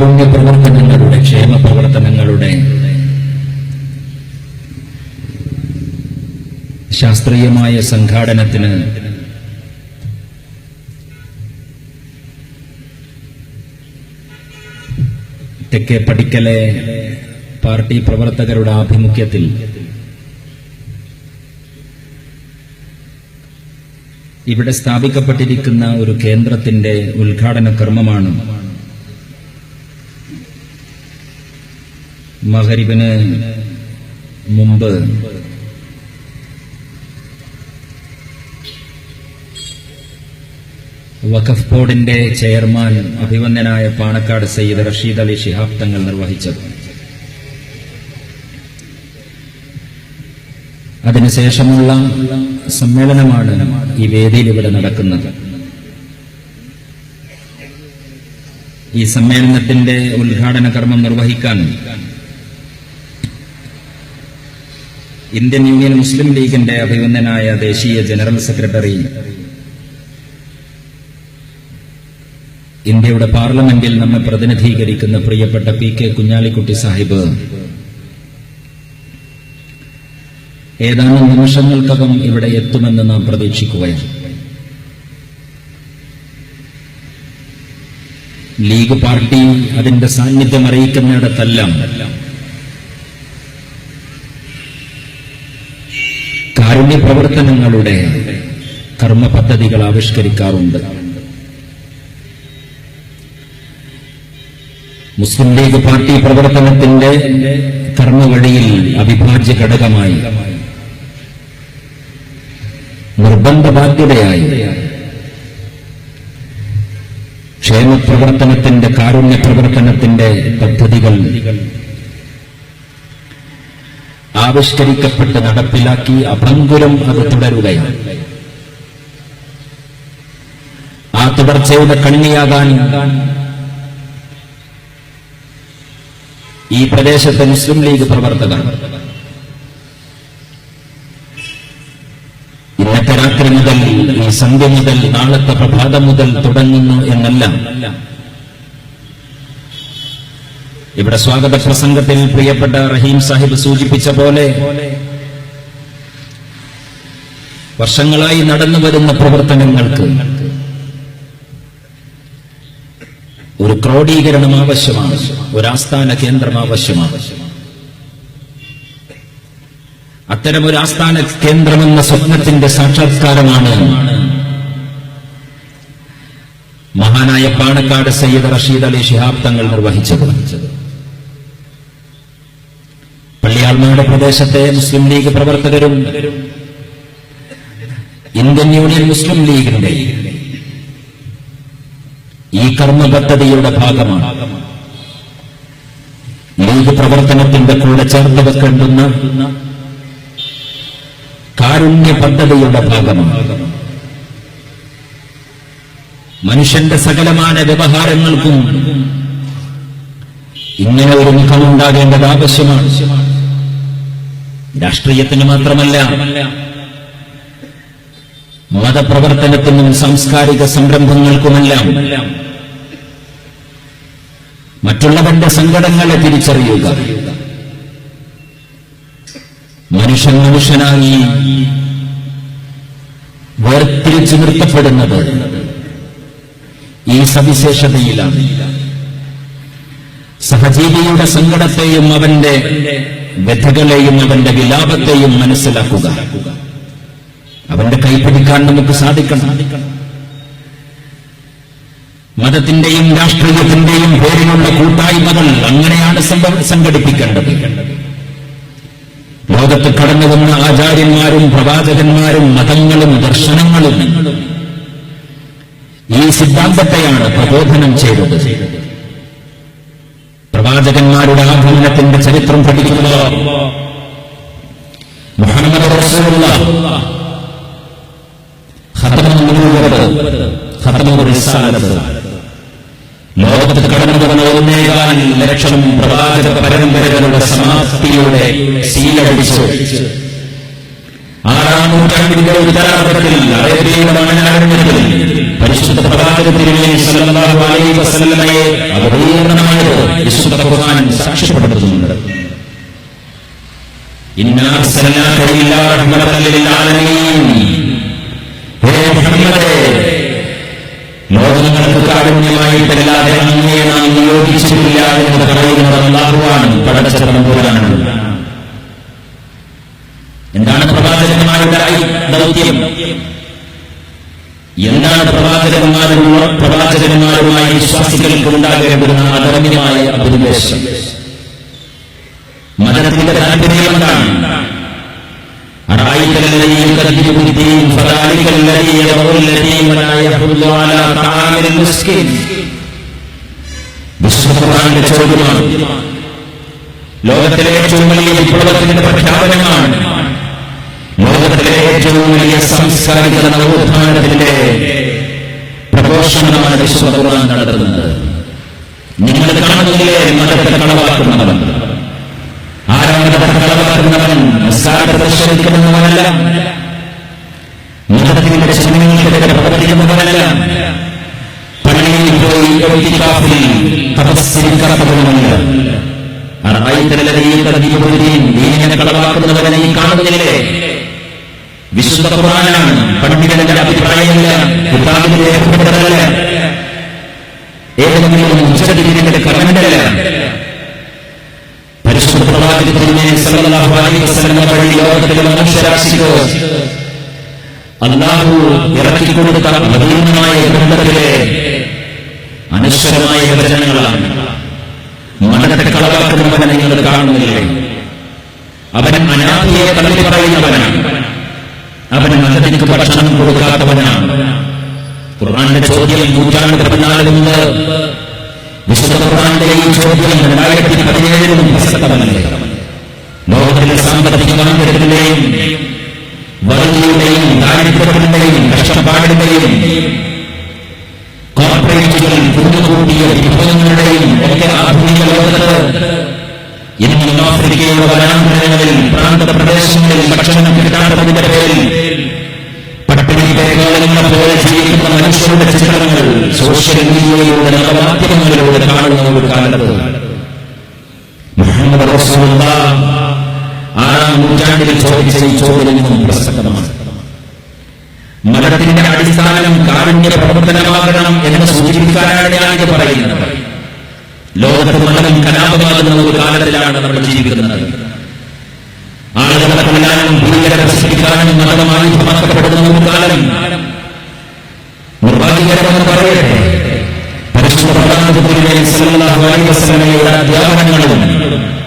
കാരുണ്യ പ്രവർത്തനങ്ങളുടെ, ക്ഷേമ പ്രവർത്തനങ്ങളുടെ ശാസ്ത്രീയമായ സംഘാടനത്തിന് തെക്കേ പടിക്കലെ പാർട്ടി പ്രവർത്തകരുടെ ആഭിമുഖ്യത്തിൽ ഇവിടെ സ്ഥാപിക്കപ്പെട്ടിരിക്കുന്ന ഒരു കേന്ദ്രത്തിന്റെ ഉദ്ഘാടന കർമ്മമാണ് മഗ്‌രിബിന് മുമ്പ് വഖഫ് ബോർഡിന്റെ ചെയർമാൻ അഭിവന്ദനായ പാണക്കാട് സയ്യിദ് റഷീദ് അലി ശിഹാബ് തങ്ങൾ നിർവഹിച്ചത്. അതിനുശേഷമുള്ള സമ്മേളനമാണ് ഈ വേദിയിൽ ഇവിടെ നടക്കുന്നത്. ഈ സമ്മേളനത്തിന്റെ ഉദ്ഘാടന കർമ്മം നിർവഹിക്കാൻ ഇന്ത്യൻ യൂണിയൻ മുസ്ലിം ലീഗിന്റെ അഭിവന്ദനായ ദേശീയ ജനറൽ സെക്രട്ടറി, ഇന്ത്യയുടെ പാർലമെന്റിൽ നമ്മെ പ്രതിനിധീകരിക്കുന്ന പ്രിയപ്പെട്ട പി.കെ. കുഞ്ഞാലിക്കുട്ടി സാഹിബ് ഏതാനും നിമിഷങ്ങൾക്കകം ഇവിടെ എത്തുമെന്ന് നാം പ്രതീക്ഷിക്കുകയാണ്. ലീഗ് പാർട്ടി അതിന്റെ സാന്നിധ്യം അറിയിക്കുന്നിടത്തെല്ലാം കാരുണ്യ പ്രവർത്തനങ്ങളുടെ കർമ്മ പദ്ധതികൾ ആവിഷ്കരിക്കാറുണ്ട്. മുസ്ലിം ലീഗ് പാർട്ടി പ്രവർത്തനത്തിന്റെ കർമ്മവഴിയിൽ അവിഭാജ്യ ഘടകമായി, നിർബന്ധ ബാധ്യതയായി ക്ഷേമപ്രവർത്തനത്തിന്റെ, കാരുണ്യ പ്രവർത്തനത്തിന്റെ പദ്ധതികൾ ആവിഷ്കരിക്കപ്പെട്ട് നടപ്പിലാക്കി അഭംഗുരം അത് തുടരുകയാണ്. ആ തുടർച്ചയുടെ കണ്ണിയാകാൻ ഈ പ്രദേശത്തെ മുസ്ലിം ലീഗ് പ്രവർത്തകർ ഇന്നത്തെ രാത്രി മുതൽ, ഈ സന്ധ്യ മുതൽ, നാളത്തെ പ്രഭാതം മുതൽ തുടങ്ങുന്നു എന്നല്ല. ഇവിടെ സ്വാഗത പ്രസംഗത്തിൽ പ്രിയപ്പെട്ട റഹീം സാഹിബ് സൂചിപ്പിച്ച പോലെ വർഷങ്ങളായി നടന്നുവരുന്ന പ്രവർത്തനങ്ങൾക്ക് ഒരു ക്രോഡീകരണം ആവശ്യമാണ്, ഒരാസ്ഥാന കേന്ദ്രം ആവശ്യമാണ്. അത്തരമൊരു ആസ്ഥാന കേന്ദ്രമെന്ന സ്വപ്നത്തിന്റെ സാക്ഷാത്കാരമാണ് മഹാനായ പാണക്കാട് സയ്യിദ് റഷീദ് അലി ശിഹാബ് തങ്ങൾ നിർവഹിച്ചത്. പള്ളിയാൾമാട് പ്രദേശത്തെ മുസ്ലിം ലീഗ് പ്രവർത്തകരും ഇന്ത്യൻ യൂണിയൻ മുസ്ലിം ലീഗിന്റെ ഈ കർമ്മ പദ്ധതിയുടെ ഭാഗമാണ്. ലീഗ് പ്രവർത്തനത്തിന്റെ കൂടെ ചേർത്ത് വെക്കേണ്ടുന്ന കാരുണ്യ പദ്ധതിയുടെ ഭാഗമാണ്. മനുഷ്യന്റെ സകലമായ വ്യവഹാരങ്ങൾക്കും ഇങ്ങനെ ഒരു മുഖമുണ്ടാകേണ്ടത് ആവശ്യമാണ്. രാഷ്ട്രീയത്തിന് മാത്രമല്ല, മതപ്രവർത്തനത്തിനും സാംസ്കാരിക സംരംഭങ്ങൾക്കുമെല്ലാം മറ്റുള്ളവന്റെ സങ്കടങ്ങളെ തിരിച്ചറിയുക, മനുഷ്യൻ മനുഷ്യനായി വേർതിരിച്ചു നിർത്തപ്പെടുന്നത് ഈ സവിശേഷതയിലാണ്. സഹജീവിയുടെ സങ്കടത്തെയും അവന്റെ വ്യഥകളെയും അവന്റെ വിലാപത്തെയും മനസ്സിലാക്കുക, അവന്റെ കൈപിടിക്കാൻ നമുക്ക് സാധിക്കണം. മതത്തിന്റെയും രാഷ്ട്രീയത്തിന്റെയും പേരിലുള്ള കൂട്ടായ്മകൾ അങ്ങനെയാണ് സംഘടിപ്പിക്കേണ്ടത്. ലോകത്ത് കടന്നുവന്ന ആചാര്യന്മാരും പ്രവാചകന്മാരും മതങ്ങളും ദർശനങ്ങളും ഈ സിദ്ധാന്തത്തെയാണ് പ്രബോധനം ചെയ്തത്. പ്രവാചകന്മാരുടെ ആഗമനത്തിന്റെ ചരിത്രം പഠിക്കുക, മുഹമ്മദ് റസൂലുള്ളാഹ് ലോകത്ത് കടന്നുവന്ന 1.4 പ്രവാചക പരമ്പരകളുടെ സമാപ്തിയുടെ സീലടിച്ചു. 6-ാം നൂറ്റാണ്ടിന്റെ ഉത്തരാർദ്ധത്തിൽ അറേബ്യയുടെ മണലാരണ്യത്തിൽ പരിശുദ്ധ പ്രവാചക തിരുമേനി സല്ലല്ലാഹു അലൈഹി വസല്ലമയെ അവതീർണമായത് വിശുദ്ധ ഖുർആൻ സാക്ഷ്യപ്പെടുത്തുന്നുണ്ട്. ഇന്നാ അർസൽനാക ഇല്ലാ റഹ്മതൻ ലിൽ ആലമീൻ. ഹേ മുഹമ്മദേ, ലോകങ്ങൾക്ക് കാരുണ്യമായിട്ടല്ലാതെ അങ്ങയെ നാം നിയോഗിച്ചിട്ടില്ല എന്ന് പറയുന്നത് അല്ലാഹുവാണ്, പടച്ച തമ്പുരാനാണ്. എന്താണ് പ്രവാചകന്മാരുടെ ദൗത്യം? എന്താണ് പ്രവാചകന്മാരുമായി വിശ്വാസികൾക്ക് ഉണ്ടാകേണ്ടുന്ന അധർമ്മ്യമായ അഭിനിവേശം? മതത്തിന്റെ താല്പര്യം എന്താണ്? വിശുദ്ധ ചോദ്യമാണ്. ലോകത്തിലെ ഏറ്റവും വലിയ വിപ്ലവത്തിന്റെ പ്രഖ്യാപനമാണ്. ലോകത്തിലെ ഏറ്റവും വലിയ സാംസ്കാരിക നവോത്ഥാനത്തിന്റെ പ്രഘോഷണമാണ് വിശുദ്ധ ഖുർആൻ നടത്തുന്നത്. നിങ്ങൾ കാണുന്നില്ലേ മതത്തെ കളവാക്കുന്നവൻ? ആരാണ് മതത്തെ കളവാക്കുന്നവൻ? നിസ്കാരത്തെ പരിശോധിക്കുന്നവനല്ല, മതത്തിന്റെ ചിഹ്നങ്ങൾക്കെതിരെ പ്രവർത്തിക്കുന്നവനല്ല, പള്ളിയിൽ പോയി തപസ്സിരിക്കാത്തവനുമല്ല. ദീനിനെ കളവാക്കുന്നവനെ ഈ കാണുന്നില്ലേ? വിശുദ്ധ ഖുർആനാണ്. പണ്ഡിതന്റെ അഭിപ്രായമില്ല, കിതാബിൽ രേഖപ്പെടുത്തലല്ല, ഏതെങ്കിലും ഉച്ചതിരിഞ്ഞിന്റെ കമന്റല്ല. പരിശുദ്ധ പ്രവാചകൻ സല്ലല്ലാഹു അലൈഹി വസല്ലം വഴി ലോകത്തിലെ മനുഷ്യരാശിക്ക് അല്ലാഹു ഇറക്കിക്കൊടുത്ത അധീനമായ ഗ്രന്ഥത്തിലെ അനശ്വരമായ വചനങ്ങളാണ്. മതത്തെ കളവാക്കുന്നവനെ നിങ്ങൾ കാണുന്നില്ലേ? അവൻ അനാഥയെ തള്ളി പറയുന്നവനാണ്, അവൻ മതത്തിനു ഭക്ഷണം കൊടുക്കാത്തവനാണ്. ഖുർആന്റെ ചോദ്യം 14 മുമ്പ്, വിശുദ്ധ ഖുർആന്റെ ഈ ചോദ്യം 2017 പ്രസക്തമല്ലേ? ലോകത്തിലെ സാമ്പത്തിക മാന്ദ്യത്തിന്റെയും വറുതിയുടെയും ദാരിദ്ര്യത്തിന്റെയും കഷ്ടപ്പാടിന്റെയും കോർപ്പറേറ്റുകൾ കുന്നുകൂട്ടിയ വിഭവങ്ങളുടെയും ഒക്കെ ആധുനിക ലോകത്ത് ഇന്നും ആഫ്രിക്കയുടെ വനാന്തരങ്ങളിൽ പ്രാന്തപ്രദേശങ്ങളിൽ ഭക്ഷണം കിട്ടാത്തതിന്റെ പേരിൽ പട്ടിണി പേരുകളെ പോലെ ജീവിക്കുന്ന മനുഷ്യരുടെ ചിത്രങ്ങൾ സോഷ്യൽ മീഡിയയിലൂടെ നവമാധ്യമങ്ങളിലൂടെ കാണുന്ന ഒരു കാലത്ത് മുഹമ്മദ് റസൂലുള്ളാഹ് 6-ാം നൂറ്റാണ്ടിൽ ചോദിച്ച ഈ ചോദ്യം പ്രസക്തമാണ്. മതത്തിന്റെ അടിസ്ഥാനം കാരുണ്യ പ്രവർത്തനമാകണം എന്ന് സൂചിപ്പിക്കാനാണ് ഞാൻ പറയുന്നത്. ലോകത്ത് മതം കലാപമാകുന്ന ഒരു കാലത്തിലാണ് നമ്മൾ ജീവിക്കുന്നത്. ആളുകളെ കൊല്ലാനും ഭീകരത സൃഷ്ടിക്കാനും മതം ആയുധമാക്കപ്പെടുന്ന ഒരു കാലം. നിർഭാഗ്യകരമെന്ന് പറയട്ടെ, പരിശുദ്ധ പ്രവാചകൻ സല്ലല്ലാഹു അലൈഹി വസല്ലമയുടെ അധ്യാപനങ്ങളും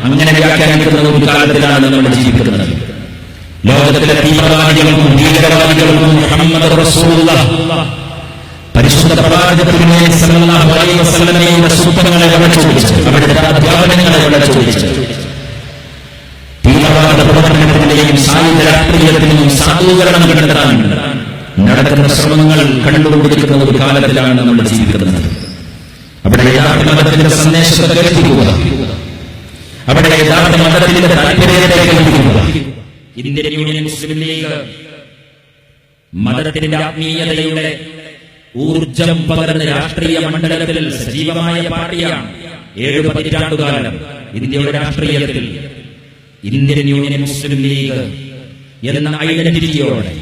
അങ്ങനെ വ്യാഖ്യാനിക്കുന്ന ഒരു കാലത്തിലാണ് നമ്മൾ ജീവിക്കുന്നത്. ലോകത്തിലെ തീവ്രവാദികൾക്കും ഭീകരവാദികൾക്കും മുഹമ്മദ് റസൂലുള്ളാഹ് പരിശുദ്ധ പ്രവാചകൻ സല്ലല്ലാഹു അലൈഹി വസല്ലമയുടെ സൂത്രങ്ങളെ ചോദിച്ചു, അവരുടെ അധ്യാപനങ്ങളെ ചോദിച്ചു. തീവ്രവാദ പ്രവർത്തനത്തിന്റെയും സായുധ രാഷ്ട്രീയത്തിനും സാധൂകരണം കണ്ടെത്താൻ നടക്കുന്ന ശ്രമങ്ങൾ കണ്ടുകൊണ്ടിരിക്കുന്ന ഒരു കാലത്തിലാണ് നമ്മൾ ജീവിക്കുന്നത്. അവിടെ യഥാർത്ഥ മതത്തിന്റെ സന്ദേശത്തെ എത്തിക്കുക, അവിടെ യഥാർത്ഥ മതത്തിന്റെ താല്പര്യത്തെ എത്തിക്കുക. ഇന്ത്യൻ യൂണിയൻ മുസ്ലിം ലീഗ് മതത്തിന്റെ ആത്മീയതയുടെ ഊർജം പകർന്ന രാഷ്ട്രീയ മണ്ഡലത്തിൽ സജീവമായ പാർട്ടിയാണ്. 7 പതിറ്റാണ്ടുകാലം ഇന്ത്യയുടെ രാഷ്ട്രീയത്തിൽ ഇന്ത്യൻ യൂണിയൻ മുസ്ലിം ലീഗ് എന്ന ഐഡന്റിറ്റിയോടെ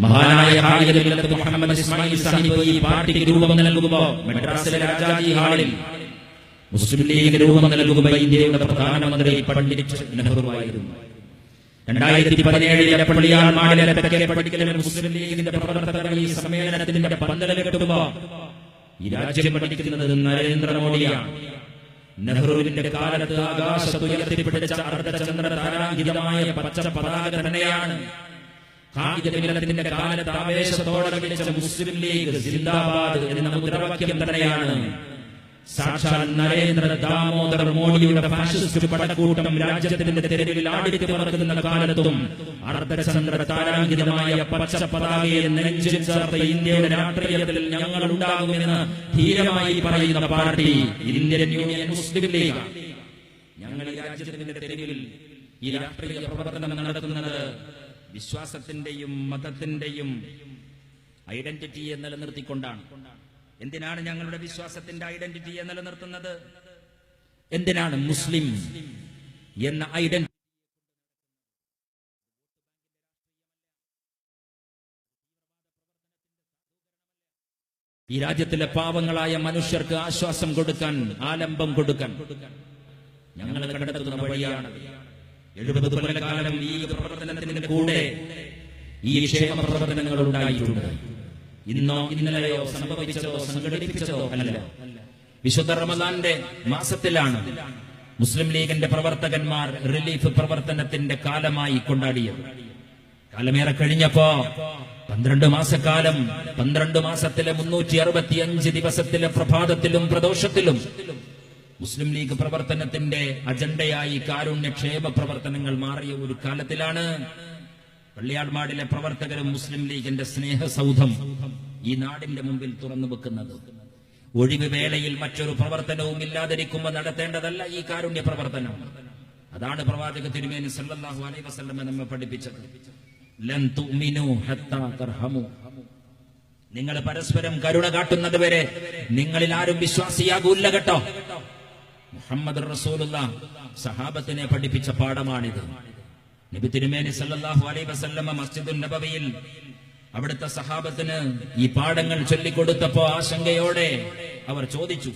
മഹാനായ ഹാജിർ മുഹമ്മദ് ഇസ്മായിൽ സാഹിബ് ഈ പാർട്ടിക്ക് രൂപം നൽകുമ്പോൾ മദ്രാസിലെ രാജാജി ഹാളിൽ മുസ്ലിം ലീഗിന് രൂപം നൽകുമ്പോൾ ഇന്ത്യയുടെ പ്രധാനമന്ത്രി പണ്ഡിറ്റ് നെഹ്റുവായിരുന്നു. 2017 പള്ളിയാൾ മാളിലെ തെക്കേ പടിക്കലിൽ മുസ്ലിം ലീഗിന്റെ പ്രവർത്തകർ ഈ സമ്മേളനത്തിന്റെ പന്തല് കെട്ടുമ്പോൾ ഈ രാജ്യം പഠിക്കുന്നത് നരേന്ദ്രമോദിയാണ്. നെഹ്റുവിന്റെ കാലത്ത് ആകാശത്തുയർത്തിപ്പിടിച്ച അർദ്ധചന്ദ്ര താരാങ്കിതമായ പച്ച പതാക തന്നെയാണ് ഖാദിജത്തിന്റെ കാലത്ത് ആവേശത്തോടെ വിളിച്ച മുസ്ലിം ലീഗ് സിന്ദാബാദ് എന്ന മുദ്രാവാക്യം തന്നെയാണ് സാക്ഷാൽ നരേന്ദ്ര ദാമോദർ മോഡിയുടെ ഫാഷിസ്റ്റ് പടക്കൂട്ടം രാജ്യത്തിന്റെ തെരുവിൽ ആടിത്തി പറക്കുന്ന കാലത്തും അർദ്ധചന്ദ്ര താരാങ്കിതമായ പച്ച പതാകയെ നെഞ്ചിൽ ചേർത്ത ഇന്ത്യയുടെ രാഷ്ട്രീയത്തിൽ ഞങ്ങൾ ഉണ്ടാകുമെന്ന് ധീരമായി പറയുന്ന പാർട്ടി ഇന്ത്യൻ യൂണിയൻ മുസ്ലിം ലീഗ്. ഞങ്ങൾ ഈ രാജ്യത്തിന്റെ തെരുവിൽ ഈ രാഷ്ട്രീയ പ്രവർത്തനം നടത്തുന്നത് വിശ്വാസത്തിന്റെയും മതത്തിന്റെയും ഐഡന്റിറ്റിയെ നിലനിർത്തിക്കൊണ്ടാണ്. എന്തിനാണ് ഞങ്ങളുടെ വിശ്വാസത്തിന്റെ ഐഡന്റിറ്റിയെ നിലനിർത്തുന്നത്? എന്തിനാണ് മുസ്ലിം എന്ന ഐഡന്റിറ്റി? ഈ രാജ്യത്തിലെ പാവങ്ങളായ മനുഷ്യർക്ക് ആശ്വാസം കൊടുക്കാൻ, ആലംബം കൊടുക്കാൻ ഞങ്ങൾ കണ്ടെത്തുന്ന വഴിയാണ്. 70 കൊല്ലക്കാലം ഈ പ്രവർത്തനത്തിന് കൂടെ ഈ ക്ഷേമ പ്രവർത്തനങ്ങൾ ഉണ്ടായിട്ടുണ്ട്. ഇന്നോ ഇന്നലെയോ സംഭവിച്ചതോ സംഘടിപ്പിച്ചതോ അല്ല. വിശുദ്ധ റമദാന്റെ മാസത്തിലാണ് മുസ്ലിം ലീഗിന്റെ പ്രവർത്തകന്മാർ റിലീഫ് പ്രവർത്തനത്തിന്റെ കാലമായി കൊണ്ടാടിയത്. കാലമേറെ കഴിഞ്ഞപ്പോ 12 മാസക്കാലം, 12 മാസത്തിലെ 365 ദിവസത്തിലെ പ്രഭാതത്തിലും പ്രദോഷത്തിലും മുസ്ലിം ലീഗ് പ്രവർത്തനത്തിന്റെ അജണ്ടയായി കാരുണ്യക്ഷേമ പ്രവർത്തനങ്ങൾ മാറിയ ഒരു കാലത്തിലാണ് പള്ളിയാൾമാടിലെ പ്രവർത്തകരും മുസ്ലിം ലീഗിന്റെ സ്നേഹസൗധം ഈ നാടിന്റെ മുമ്പിൽ തുറന്നു വെക്കുന്നത്. ഒഴിവ് വേളയിൽ മറ്റൊരു പ്രവർത്തനവും ഇല്ലാതിരിക്കുമ്പോൾ നടത്തേണ്ടതല്ല ഈ കാരുണ്യ പ്രവർത്തനം. അതാണ് പ്രവാചക തിരുമേനി സല്ലല്ലാഹു അലൈഹി വസല്ലം നമ്മെ പഠിപ്പിച്ചത്. ലൻ തുഅ്മിനു ഹത്താ തർഹമു. നിങ്ങൾ പരസ്പരം കരുണ കാട്ടുന്നത് വരെ നിങ്ങളിൽ ആരും വിശ്വാസിയാകൂല്ല കേട്ടോ. മുഹമ്മദ് റസൂലുള്ളാഹ് സഹാബത്തിനെ പഠിപ്പിച്ച പാഠമാണിത്. നബി തിരുമേനി സല്ലല്ലാഹു അലൈഹി വസല്ലം മസ്ജിദുൻ നബവിയിൽ അവിടുത്തെ സഹാബത്തിന് ഈ പാഠങ്ങൾ ചൊല്ലിക്കൊടുത്തപ്പോ ആശങ്കയോടെ അവർ ചോദിച്ചു,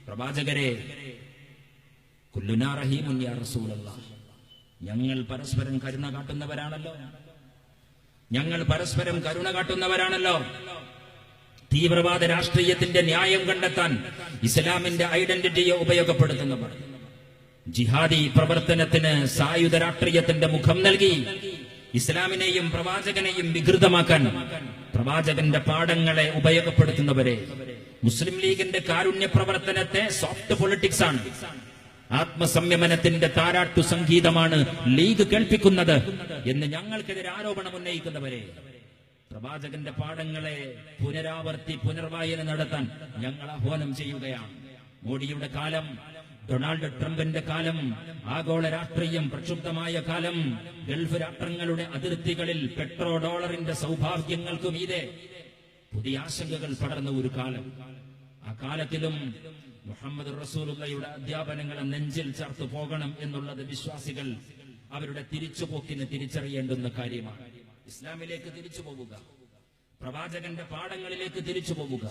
പ്രവാചകരെ, കുല്ലുനാ റഹീമുൻ യാ റസൂലല്ലാഹ്, ഞങ്ങൾ പരസ്പരം കരുണ കാട്ടുന്നവരാണല്ലോ, ഞങ്ങൾ പരസ്പരം കരുണ കാട്ടുന്നവരാണല്ലോ. തീവ്രവാദ രാഷ്ട്രീയത്തിന്റെ ന്യായം കണ്ടെത്താൻ ഇസ്ലാമിന്റെ ഐഡന്റിറ്റിയെ ഉപയോഗപ്പെടുത്തുന്നവർ, ജിഹാദി പ്രവർത്തനത്തിന് സായുധ രാഷ്ട്രീയത്തിന്റെ മുഖം നൽകി ഇസ്ലാമിനെയും പ്രവാചകനെയും വികൃതമാക്കാൻ പ്രവാചകന്റെ പാഠങ്ങളെ ഉപയോഗപ്പെടുത്തുന്നവരെ, മുസ്ലിം ലീഗിന്റെ കാരുണ്യ പ്രവർത്തനത്തെ സോഫ്റ്റ് പൊളിറ്റിക്സ് ആണ്, ആത്മസംയമനത്തിന്റെ താരാട്ടു സംഗീതമാണ് ലീഗ് കേൾപ്പിക്കുന്നത് എന്ന് ഞങ്ങൾക്കെതിരെ ആരോപണം ഉന്നയിക്കുന്നവരെ, പ്രവാചകന്റെ പാഠങ്ങളെ പുനർവായന നടത്താൻ ഞങ്ങൾ ആഹ്വാനം ചെയ്യുകയാണ്. മോഡിയുടെ കാലം, ഡൊണാൾഡ് ട്രംപിന്റെ കാലം, ആഗോള രാഷ്ട്രീയം പ്രക്ഷുബ്ധമായ കാലം, ഗൾഫ് രാഷ്ട്രങ്ങളുടെ അതിർത്തികളിൽ പെട്രോ ഡോളറിന്റെ സൗഭാഗ്യങ്ങൾക്കും മീതെ പുതിയ ആശങ്കകൾ പടർന്ന ഒരു കാലം. ആ കാലത്തിലും മുഹമ്മദ് റസൂലുള്ളാഹിയുടെ അധ്യാപനങ്ങളെ നെഞ്ചിൽ ചേർത്ത് പോകണം എന്നുള്ളത് വിശ്വാസികൾ അവരുടെ തിരിച്ചുപോക്കിന് തിരിച്ചറിയേണ്ടുന്ന കാര്യമാണ്. ഇസ്ലാമിലേക്ക് തിരിച്ചു പോവുക, പ്രവാചകന്റെ പാഠങ്ങളിലേക്ക് തിരിച്ചു പോവുക.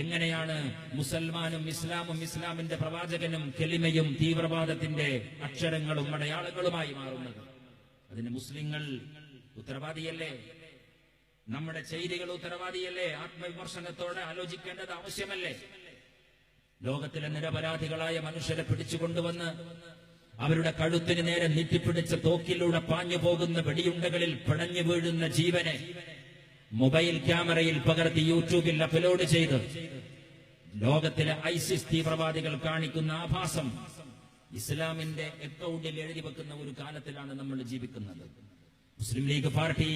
എങ്ങനെയാണ് മുസൽമാനും ഇസ്ലാമും ഇസ്ലാമിന്റെ പ്രവാചകനും കെലിമയും തീവ്രവാദത്തിന്റെ അക്ഷരങ്ങളും അടയാളങ്ങളുമായി മാറുന്നത്? അതിന് മുസ്ലിങ്ങൾ ഉത്തരവാദിയല്ലേ? നമ്മുടെ ചെയ്തികൾ ഉത്തരവാദിയല്ലേ? ആത്മവിമർശനത്തോടെ ആലോചിക്കേണ്ടത് ആവശ്യമല്ലേ? ലോകത്തിലെ നിരപരാധികളായ മനുഷ്യരെ പിടിച്ചുകൊണ്ടുവന്ന് അവരുടെ കഴുത്തിന് നേരെ നീട്ടിപ്പിടിച്ച തോക്കിലൂടെ പാഞ്ഞു പോകുന്ന വെടിയുണ്ടകളിൽ പിടഞ്ഞു വീഴുന്ന ജീവനെ മൊബൈൽ ക്യാമറയിൽ പകർത്തി യൂട്യൂബിൽ അപ്ലോഡ് ചെയ്ത് ലോകത്തിലെ ഐസിസ് തീവ്രവാദികൾ കാണിക്കുന്ന ആഭാസം ഇസ്ലാമിന്റെ അക്കൗണ്ടിൽ എഴുതി വെക്കുന്ന ഒരു കാലത്തിലാണ് നമ്മൾ ജീവിക്കുന്നത്. മുസ്ലിം ലീഗ് പാർട്ടി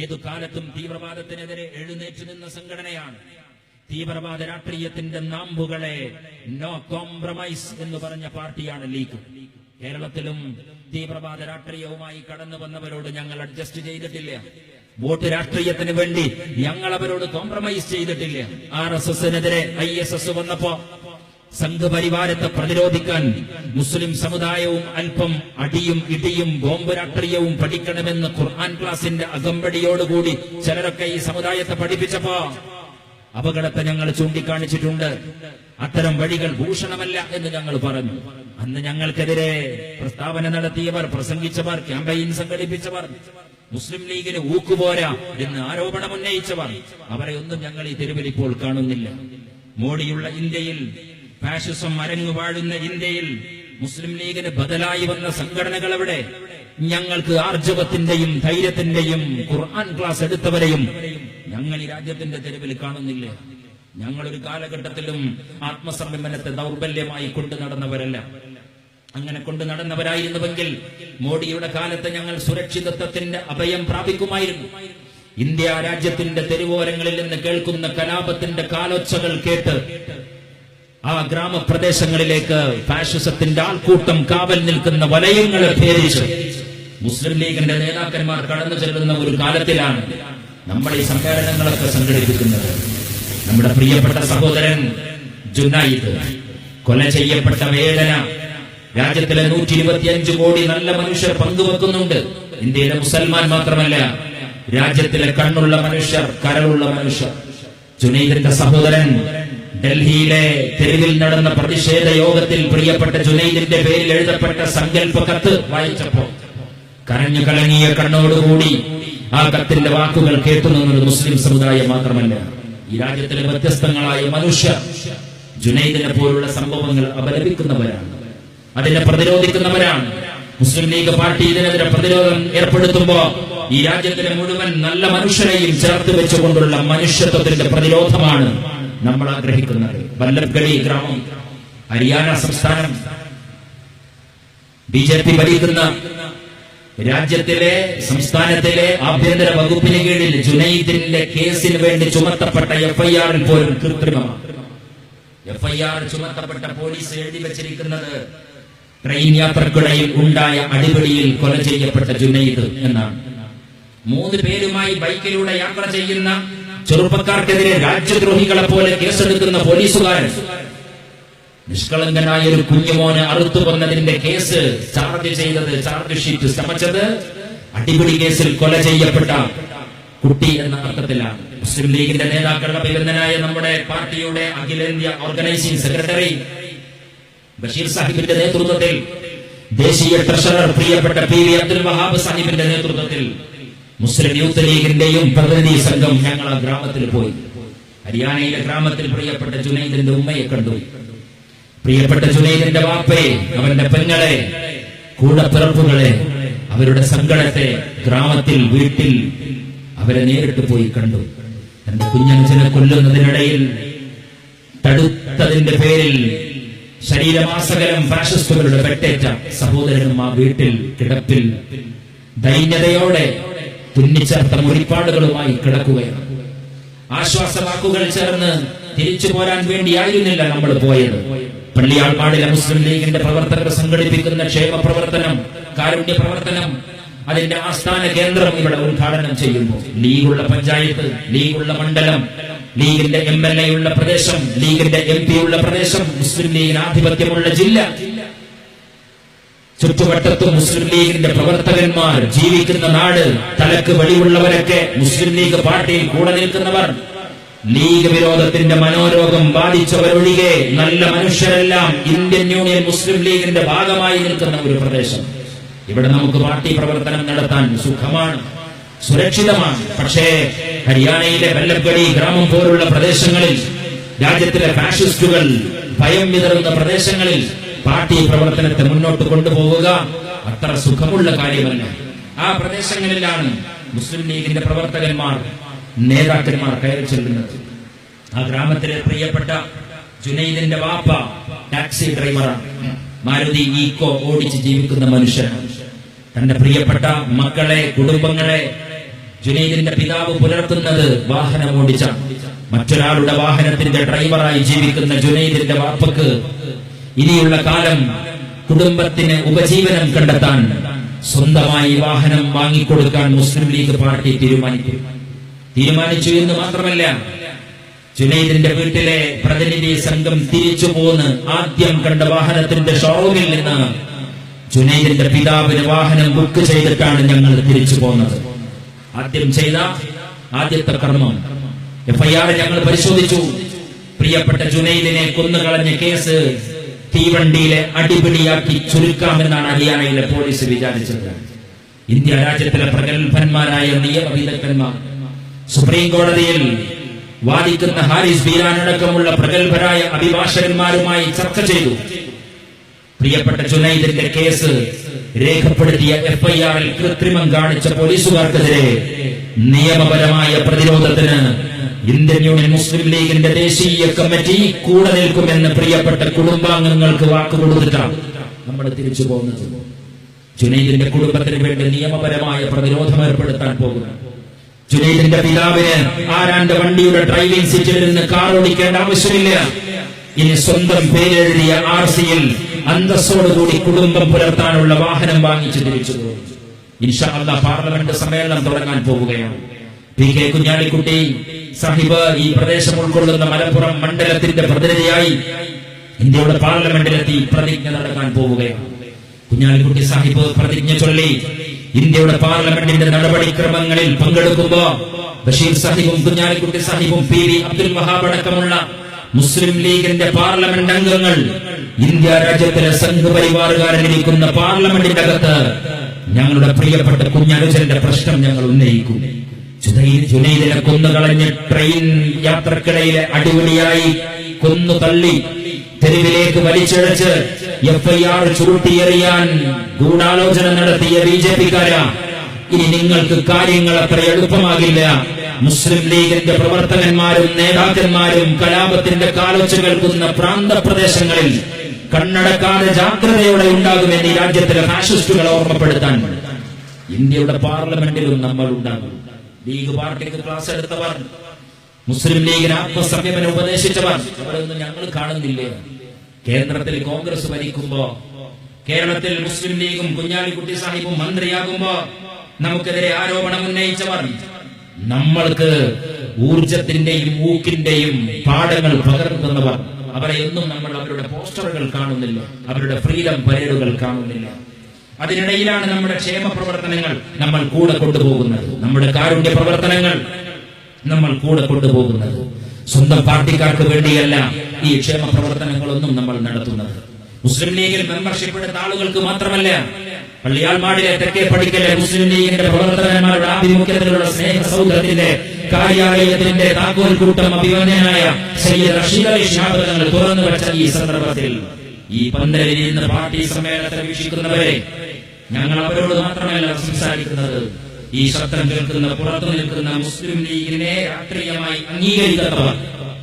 ഏതു കാലത്തും തീവ്രവാദത്തിനെതിരെ എഴുന്നേറ്റ് നിന്ന സംഘടനയാണ്. തീവ്രവാദ രാഷ്ട്രീയത്തിന്റെ നാമ്പുകളെ നോ കോംപ്രമൈസ് എന്ന് പറഞ്ഞ പാർട്ടിയാണ് ലീഗ്. കേരളത്തിലും തീവ്രവാദ രാഷ്ട്രീയവുമായി കടന്നു വന്നവരോട് ഞങ്ങൾ അഡ്ജസ്റ്റ് ചെയ്തിട്ടില്ല. വോട്ട് രാഷ്ട്രീയത്തിന് വേണ്ടി ഞങ്ങൾ അവരോട് കോംപ്രമൈസ് ചെയ്തിട്ടില്ല. RSSനെതിരെ ISS വന്നപ്പോ സംഘപരിവാരത്തെ പ്രതിരോധിക്കാൻ മുസ്ലിം സമുദായവും അല്പം അടിയും ഇടിയും ബോംബ് രാഷ്ട്രീയവും പഠിക്കണമെന്ന് ഖുർആൻ ക്ലാസിന്റെ അകമ്പടിയോടുകൂടി ചിലരൊക്കെ ഈ സമുദായത്തെ പഠിപ്പിച്ചപ്പോ അപകടത്തെ ഞങ്ങൾ ചൂണ്ടിക്കാണിച്ചിട്ടുണ്ട്. അത്തരം വഴികൾ ഭൂഷണമല്ല എന്ന് ഞങ്ങൾ പറഞ്ഞു. അന്ന് ഞങ്ങൾക്കെതിരെ പ്രസ്താവന നടത്തിയവർ, പ്രസംഗിച്ചവർ, ക്യാമ്പയിൻ സംഘടിപ്പിച്ചവർ, മുസ്ലിം ലീഗിന് ഊക്കുപോരാ എന്ന് ആരോപണം ഉന്നയിച്ചവർ, അവരെ ഒന്നും ഞങ്ങൾ ഈ തെരുവിൽ ഇപ്പോൾ കാണുന്നില്ല. മോഡിയുള്ള ഇന്ത്യയിൽ, ഫാഷിസം അരങ്ങുവാഴുന്ന ഇന്ത്യയിൽ മുസ്ലിം ലീഗിന് ബദലായി വന്ന സംഘടനകൾ എവിടെ? ഞങ്ങൾക്ക് ആർജവത്തിന്റെയും ധൈര്യത്തിന്റെയും ഖുർആൻ ക്ലാസ് എടുത്തവരെയും ഞങ്ങൾ ഈ രാജ്യത്തിന്റെ തെരുവിൽ കാണുന്നില്ല. ഞങ്ങളൊരു കാലഘട്ടത്തിലും ആത്മസംയമനത്തെ ദൗർബല്യമായി കൊണ്ടു നടന്നവരല്ല. അങ്ങനെ കൊണ്ടു നടന്നവരായിരുന്നുവെങ്കിൽ മോഡിയുടെ കാലത്ത് ഞങ്ങൾ സുരക്ഷിതത്വത്തിന്റെ അഭയം പ്രാപിക്കുമായിരുന്നു. ഇന്ത്യ രാജ്യത്തിന്റെ തെരുവോരങ്ങളിൽ നിന്ന് കേൾക്കുന്ന കലാപത്തിന്റെ കാലൊച്ചകൾ കേട്ട് ആ ഗ്രാമപ്രദേശങ്ങളിലേക്ക് ഫാഷിസത്തിന്റെ ആൾക്കൂട്ടം കാവൽ നിൽക്കുന്ന വലയങ്ങളെ ഭേദിച്ച് മുസ്ലിം ലീഗിന്റെ നേതാക്കന്മാർ കടന്നു ചെല്ലുന്ന ഒരു കാലത്തിലാണ് നമ്മൾ ഈ സമ്മേളനങ്ങളൊക്കെ സംഘടിപ്പിക്കുന്നത്. നമ്മുടെ പ്രിയപ്പെട്ട സഹോദരൻ ജുനൈദ് കൊല ചെയ്യപ്പെട്ട വേദന രാജ്യത്തിലെ 125 കോടി നല്ല മനുഷ്യർ പങ്കുവെക്കുന്നുണ്ട്. ഇന്ത്യയിലെ മുസൽമാൻ മാത്രമല്ല, രാജ്യത്തിലെ കണ്ണുള്ള മനുഷ്യർ, കരളുള്ള മനുഷ്യർ. ജുനൈദിന്റെ സഹോദരൻ ഡൽഹിയിലെ തെരുവിൽ നടന്ന പ്രതിഷേധ യോഗത്തിൽ പ്രിയപ്പെട്ട ജുനൈദിന്റെ പേരിൽ എഴുതപ്പെട്ട സങ്കല്പ കത്ത് വായിച്ചപ്പോ കരഞ്ഞു കലങ്ങിയ കണ്ണോടുകൂടി ആ കത്തിന്റെ വാക്കുകൾ കേട്ടുനിന്നത് മുസ്ലിം സമുദായം മാത്രമല്ല, ഈ രാജ്യത്തിലെ വ്യത്യസ്തങ്ങളായ മനുഷ്യർ ജുനൈദിനെ പോലുള്ള സംഭവങ്ങൾ അപലപിക്കുന്നവരാണ്, അതിനെ പ്രതിരോധിക്കുന്നവരാണ്. മുസ്ലിം ലീഗ് പാർട്ടി ഇതിനെതിരെ പ്രതിരോധം ഏർപ്പെടുത്തുമ്പോ ഈ രാജ്യത്തിലെ മുഴുവൻ നല്ല മനുഷ്യരെയും ചേർത്ത് വെച്ചുകൊണ്ടുള്ള മനുഷ്യത്വത്തിന്റെ പ്രതിരോധമാണ് നമ്മൾ ആഗ്രഹിക്കുന്നത്. വല്ലഭ്ഗഡി ഗ്രാമം, ഹരിയാന സംസ്ഥാനം, ബിജെപി ഭരിക്കുന്ന രാജ്യത്തിലെ സംസ്ഥാനത്തിലെ ആഭ്യന്തര വകുപ്പിന് കീഴിൽ ജുനൈദിന്റെ കേസിന് വേണ്ടി ചുമത്തപ്പെട്ട എഫ്ഐആറിൽ പോലും കൃത്രിമമാണ്. എഫ്ഐആർ ചുമത്തപ്പെട്ട പോലീസ് എഴുതി വച്ചിരിക്കുന്നത് ട്രെയിൻ യാത്രക്കിടയിൽ ഉണ്ടായ അടിപിടിയിൽ കൊല ചെയ്യപ്പെട്ട ജുനൈദ് എന്നാണ്. 3 പേരുമായി ബൈക്കിലൂടെ യാത്ര ചെയ്യുന്ന ചെറുപ്പക്കാർക്കെതിരെ രാജ്യദ്രോഹികളെ പോലെ കേസെടുക്കുന്ന പോലീസുകാരൻ നിഷ്കളങ്കനായ ഒരു കുഞ്ഞുമോനെ അറുത്തു കൊന്നതിന്റെ കേസ് ചാർജ് ഷീറ്റ് ചമച്ചത് അടിപിടി കേസിൽ കൊല ചെയ്യപ്പെട്ട കുട്ടി എന്ന അർത്ഥത്തിലാണ്. മുസ്ലിം ലീഗിന്റെ നേതാക്കളുടെ അഭിനന്ദനായ നമ്മുടെ പാർട്ടിയുടെ അഖിലേന്ത്യാ ഓർഗനൈസിംഗ് സെക്രട്ടറി ബഷീർ സാഹിബിന്റെ നേതൃത്വത്തിൽ, ദേശീയ ട്രഷറർ പ്രിയപ്പെട്ട PV അബ്ദുൽ വഹാബ് സാഹിബിന്റെ നേതൃത്വത്തിൽ മുസ്ലിം യൂത്ത് ലീഗിന്റെയും പ്രതിനിധി സംഘം ഞങ്ങൾ ആ ഗ്രാമത്തിൽ പോയി. ഹരിയാനയിലെ ഗ്രാമത്തിൽ പ്രിയപ്പെട്ട ജുനൈദിന്റെ ഉമ്മയെ കണ്ടു. പ്രിയപ്പെട്ട ജുനൈദിന്റെ വാപ്പയെ, അവരുടെ പെങ്ങളെ, കൂടപ്പിറപ്പുകളെ, അവരുടെ സങ്കടത്തെ ഗ്രാമത്തിൽ, വീട്ടിൽ അവരെ നേരിട്ട് പോയി കണ്ടു. തന്റെ കുഞ്ഞഞ്ചനെ കൊല്ലുന്നതിനിടയിൽ തടുത്തതിന്റെ പേരിൽ ശരീരമാസകലം ഫാഷിസ്റ്റുകളുടെ വെട്ടേറ്റ സഹോദരനും ആ വീട്ടിൽ കിടപ്പിൽ ദൈന്യതയോടെ തുന്നിച്ചേർത്ത മുറിപ്പാടുകളുമായി കിടക്കുകയാണ്. ആശ്വാസവാക്കുകൾ ചേർന്ന് തിരിച്ചു പോരാൻ വേണ്ടിയായിരുന്നില്ല നമ്മൾ പോയത്. പള്ളിയാൾമാടിലെ മുസ്ലിം ലീഗിന്റെ പ്രവർത്തകർ സംഘടിപ്പിക്കുന്ന ക്ഷേമ പ്രവർത്തനം, കാരുണ്യ പ്രവർത്തനം, അതിന്റെ ആസ്ഥാന കേന്ദ്രം ഇവിടെ ഉദ്ഘാടനം ചെയ്യുമ്പോൾ ലീഗുള്ള പഞ്ചായത്ത്, ലീഗുള്ള മണ്ഡലം, ലീഗിന്റെ MLA ഉള്ള പ്രദേശം, ലീഗിന്റെ MP ഉള്ള പ്രദേശം, മുസ്ലിം ലീഗിന് ആധിപത്യമുള്ള ജില്ല, ചുറ്റുവട്ടത്തും മുസ്ലിം ലീഗിന്റെ പ്രവർത്തകന്മാർ ജീവിക്കുന്ന നാട്, തലക്ക് വെളിവുള്ളവരൊക്കെ മുസ്ലിം ലീഗ് പാർട്ടിയിൽ കൂടെ നിൽക്കുന്നവർ, ലീഗ് വിരോധത്തിന്റെ മനോരോഗം ബാധിച്ചവരൊഴികെ നല്ല മനുഷ്യരെല്ലാം ഇന്ത്യൻ യൂണിയൻ മുസ്ലിം ലീഗിന്റെ ഭാഗമായി നിൽക്കുന്ന ഒരു പ്രദേശം. ഇവിടെ നമുക്ക് പാർട്ടി പ്രവർത്തനം നടത്താൻ സുഖമാണ്, സുരക്ഷിതമാണ്. പക്ഷേ ഹരിയാനയിലെ വല്ലഭ്ഗഡി ഗ്രാമം പോലുള്ള പ്രദേശങ്ങളിൽ, രാജ്യത്തിലെ ഫാഷിസ്റ്റുകൾ ഭയം വിതറുന്ന പ്രദേശങ്ങളിൽ പാർട്ടി പ്രവർത്തനത്തെ മുന്നോട്ട് കൊണ്ടുപോവുക അത്ര സുഖമുള്ള കാര്യമല്ല. ആ പ്രദേശങ്ങളിലാണ് മുസ്ലിം ലീഗിന്റെ പ്രവർത്തകന്മാർ, നേതാക്കന്മാർ കയറി ചെല്ലുന്നത്. ആ ഗ്രാമത്തിലെ പ്രിയപ്പെട്ട ജുനൈദിന്റെ വാപ്പ ടാക്സി ഡ്രൈവറാണ്, മാരുതി ഈക്കോ ഓടിച്ച് ജീവിക്കുന്ന മനുഷ്യനാണ്. തന്റെ പ്രിയപ്പെട്ട മക്കളെ, കുടുംബങ്ങളെ ജുനൈദിന്റെ പിതാവ് പുലർത്തുന്നത് വാഹനം ഓടിച്ചാണ്. മറ്റൊരാളുടെ വാഹനത്തിന്റെ ഡ്രൈവറായി ജീവിക്കുന്ന ജുനൈദിന്റെ വാപ്പക്ക് ഇനിയുള്ള കാലം കുടുംബത്തിന് ഉപജീവനം കണ്ടെത്താൻ സ്വന്തമായി വാഹനം വാങ്ങിക്കൊടുക്കാൻ മുസ്ലിം ലീഗ് പാർട്ടി തീരുമാനിച്ചു എന്ന് മാത്രമല്ല, ജുനൈദിന്റെ വീട്ടിലെ പ്രതിനിധി സംഘം തിരിച്ചു പോന്ന് ആദ്യം കണ്ട വാഹനത്തിന്റെ ഷോറൂമിൽ നിന്ന് ജുനൈദിന്റെ പിതാവിന് വാഹനം ബുക്ക് ചെയ്തിട്ടാണ് ഞങ്ങൾ തിരിച്ചു പോകുന്നത്. ആദ്യം ചെയ്ത ആദ്യത്തെ കർമ്മം FIR ഞങ്ങൾ പരിശോധിച്ചു. പ്രിയപ്പെട്ട ജുനൈദിനെ കൊന്നുകളഞ്ഞ കേസ് തീവണ്ടിയിലെ അടിപിടിയാക്കി ചുരുക്കാമെന്നാണ് ഹരിയാനയിലെ പോലീസ് വിചാരിച്ചത്. ഇന്ത്യ രാജ്യത്തിലെ പ്രഗത്ഭന്മാരായ നിയമവിദഗ്ധന്മാർ, സുപ്രീം കോടതിയിൽ വാദിക്കുന്ന ഹാരിസ് ബീരാൻ അടക്കമുള്ള പ്രഗത്ഭരായ അഭിഭാഷകന്മാരുമായി ചർച്ച ചെയ്തു. പ്രിയപ്പെട്ട ജുനൈദിന്റെ കേസ് രേഖപ്പെടുത്തിയ FIR-ൽ കൃത്രിമം കാണിച്ച പോലീസുകാർക്കെതിരെ നിയമപരമായ പ്രതിരോധത്തിന് ഇന്ത്യൻ യൂണിയൻ മുസ്ലിം ലീഗിന്റെ ദേശീയ കമ്മിറ്റി കൂടെ നിൽക്കുമെന്ന് പ്രിയപ്പെട്ട കുടുംബാംഗങ്ങൾക്ക് വാക്കുകൊടുത്തിട്ടാണ് നമ്മൾ തിരിച്ചു പോകുന്നത്. ജുനൈദിന്റെ കുടുംബത്തിന് വേണ്ടി നിയമപരമായ പ്രതിരോധം ഏർപ്പെടുത്താൻ പോകുന്നു. ജുനൈദിന്റെ പിതാവിന് ആരാന്റെ വണ്ടിയുടെ ഡ്രൈവിംഗ് സീറ്റിൽ നിന്ന് കാർ ഓടിക്കേണ്ട ആവശ്യമില്ല. ഇനി സ്വന്തം പേരെഴുതിയ RC-യിൽ അന്തസ്സോടുകൂടി കുടുംബം പുലർത്താനുള്ള വാഹനം വാങ്ങിച്ചു തിരിച്ചു പോകും. ഇൻഷാ അല്ലാഹ് പാർലമെന്റ് സമ്മേളനം തുടങ്ങാൻ പോവുകയാണ്. PK കുഞ്ഞാലിക്കുട്ടി സാഹിബ് ഈ പ്രദേശം ഉൾക്കൊള്ളുന്ന മലപ്പുറം മണ്ഡലത്തിന്റെ പ്രതിനിധിയായി ഇന്ത്യയുടെ പാർലമെന്റിലെത്തി പ്രതിജ്ഞ നടക്കാൻ പോവുകയാണ്. കുഞ്ഞാലിക്കുട്ടി സാഹിബ് പ്രതിജ്ഞ ചൊല്ലി ഇന്ത്യയുടെ പാർലമെന്റിന്റെ നടപടിക്രമങ്ങളിൽ പങ്കെടുക്കുമ്പോ ബഷീർ സാഹിബും കുഞ്ഞാലിക്കുട്ടി സാഹിബും PV അബ്ദുൽ വഹാബ് അടക്കമുള്ള മുസ്ലിം ലീഗിന്റെ പാർലമെന്റ് അംഗങ്ങൾ ഇന്ത്യ രാജ്യത്തിലെ സംഘപരിവാറുകാരിലിരിക്കുന്ന പാർലമെന്റിന്റെ അകത്ത് ഞങ്ങളുടെ പ്രിയപ്പെട്ട കുഞ്ഞനുജന്റെ പ്രശ്നം ഞങ്ങൾ ഉന്നയിക്കും. ജുനൈദിനെ കൊന്നുകളഞ്ഞ് ട്രെയിൻ യാത്രക്കിടയിലെ അടിപൊളിയായി കൊന്നു തള്ളി തെരുവിലേക്ക് വലിച്ചിഴച്ച് FIR ചുരുട്ടിയെറിയാൻ ഗൂഢാലോചന നടത്തിയ BJP-ക്കാരാ, ഇനി നിങ്ങൾക്ക് കാര്യങ്ങൾ അത്ര എളുപ്പമാകില്ല. മുസ്ലിം ലീഗിന്റെ പ്രവർത്തകന്മാരും നേതാക്കന്മാരും കലാപത്തിന്റെ കാലൊച്ച കേൾക്കുന്ന പ്രാന്തപ്രദേശങ്ങളിൽ കണ്ണടക്കാതെ ജാഗ്രതയോടെ ഉണ്ടാകുമെന്ന് ഈ രാജ്യത്തിലെ ഫാഷിസ്റ്റുകളെ ഓർമ്മപ്പെടുത്താൻ ഇന്ത്യയുടെ പാർലമെന്റിലും നമ്മൾ ഉണ്ടാകും. ലീഗ് പാർട്ടിക്ക് ക്ലാസ് എടുത്തവർ, മുസ്ലിം ലീഗിന് ആത്മസംയമനം ഉപദേശിച്ചവർ അവരൊന്നും ഞങ്ങൾ കാണുന്നില്ലേ? കേന്ദ്രത്തിൽ കോൺഗ്രസ് ഭരിക്കുമ്പോ, കേരളത്തിൽ മുസ്ലിം ലീഗും കുഞ്ഞാലിക്കുട്ടി സാഹിബും മന്ത്രിയാകുമ്പോ നമുക്കെതിരെ ആരോപണം ഉന്നയിച്ചവർ, നമ്മൾക്ക് ഊർജത്തിന്റെയും ഊക്കിന്റെയും പാഠങ്ങൾ പകർത്തുന്നവർ, അവരെ ഒന്നും നമ്മൾ അവരുടെ പോസ്റ്ററുകൾ കാണുന്നില്ല, അവരുടെ ഫ്രീഡം പരേഡുകൾ കാണുന്നില്ല. അതിനിടയിലാണ് നമ്മുടെ ക്ഷേമ പ്രവർത്തനങ്ങൾ നമ്മൾ കൂടെ കൊണ്ടുപോകുന്നത്, നമ്മുടെ കാരുണ്യ പ്രവർത്തനങ്ങൾ നമ്മൾ കൂടെ കൊണ്ടുപോകുന്നത്. സ്വന്തം പാർട്ടിക്കാർക്ക് വേണ്ടിയല്ല ഈ ക്ഷേമ പ്രവർത്തനങ്ങളൊന്നും നമ്മൾ നടത്തുന്നത്. മുസ്ലിം ലീഗിൽ മെമ്പർഷിപ്പ് എടുത്ത ആളുകൾക്ക് മാത്രമല്ല, പള്ളിയാൾമാടിലെ തെക്കേ പടിക്കലെ മുസ്ലിം ലീഗിന്റെ പ്രവർത്തകന്മാരുടെ ആഭിമുഖ്യത്തിലുള്ള സ്നേഹസൗധത്തിന്റെ കാര്യാലയത്തിന്റെ താക്കോൽ കൂട്ടം അഭിമന്യനായ സയ്യിദ് റഷീദ് അലി ശിഹാബ് തങ്ങൾ തുറന്നു വെച്ച ഈ സന്ദർഭത്തിൽ ഈ പന്തലിൽ നിന്ന് പാർട്ടി സമ്മേളനത്തെ വീക്ഷിക്കുന്നവരെ ഞങ്ങൾ അവരോട് മാത്രമല്ല സംസാരിക്കുന്നത്, ഈ ശബ്ദം കേൾക്കുന്ന പുറത്തു നിൽക്കുന്ന മുസ്ലിം ലീഗിനെ രാഷ്ട്രീയമായി അംഗീകരിക്കാത്തവർ,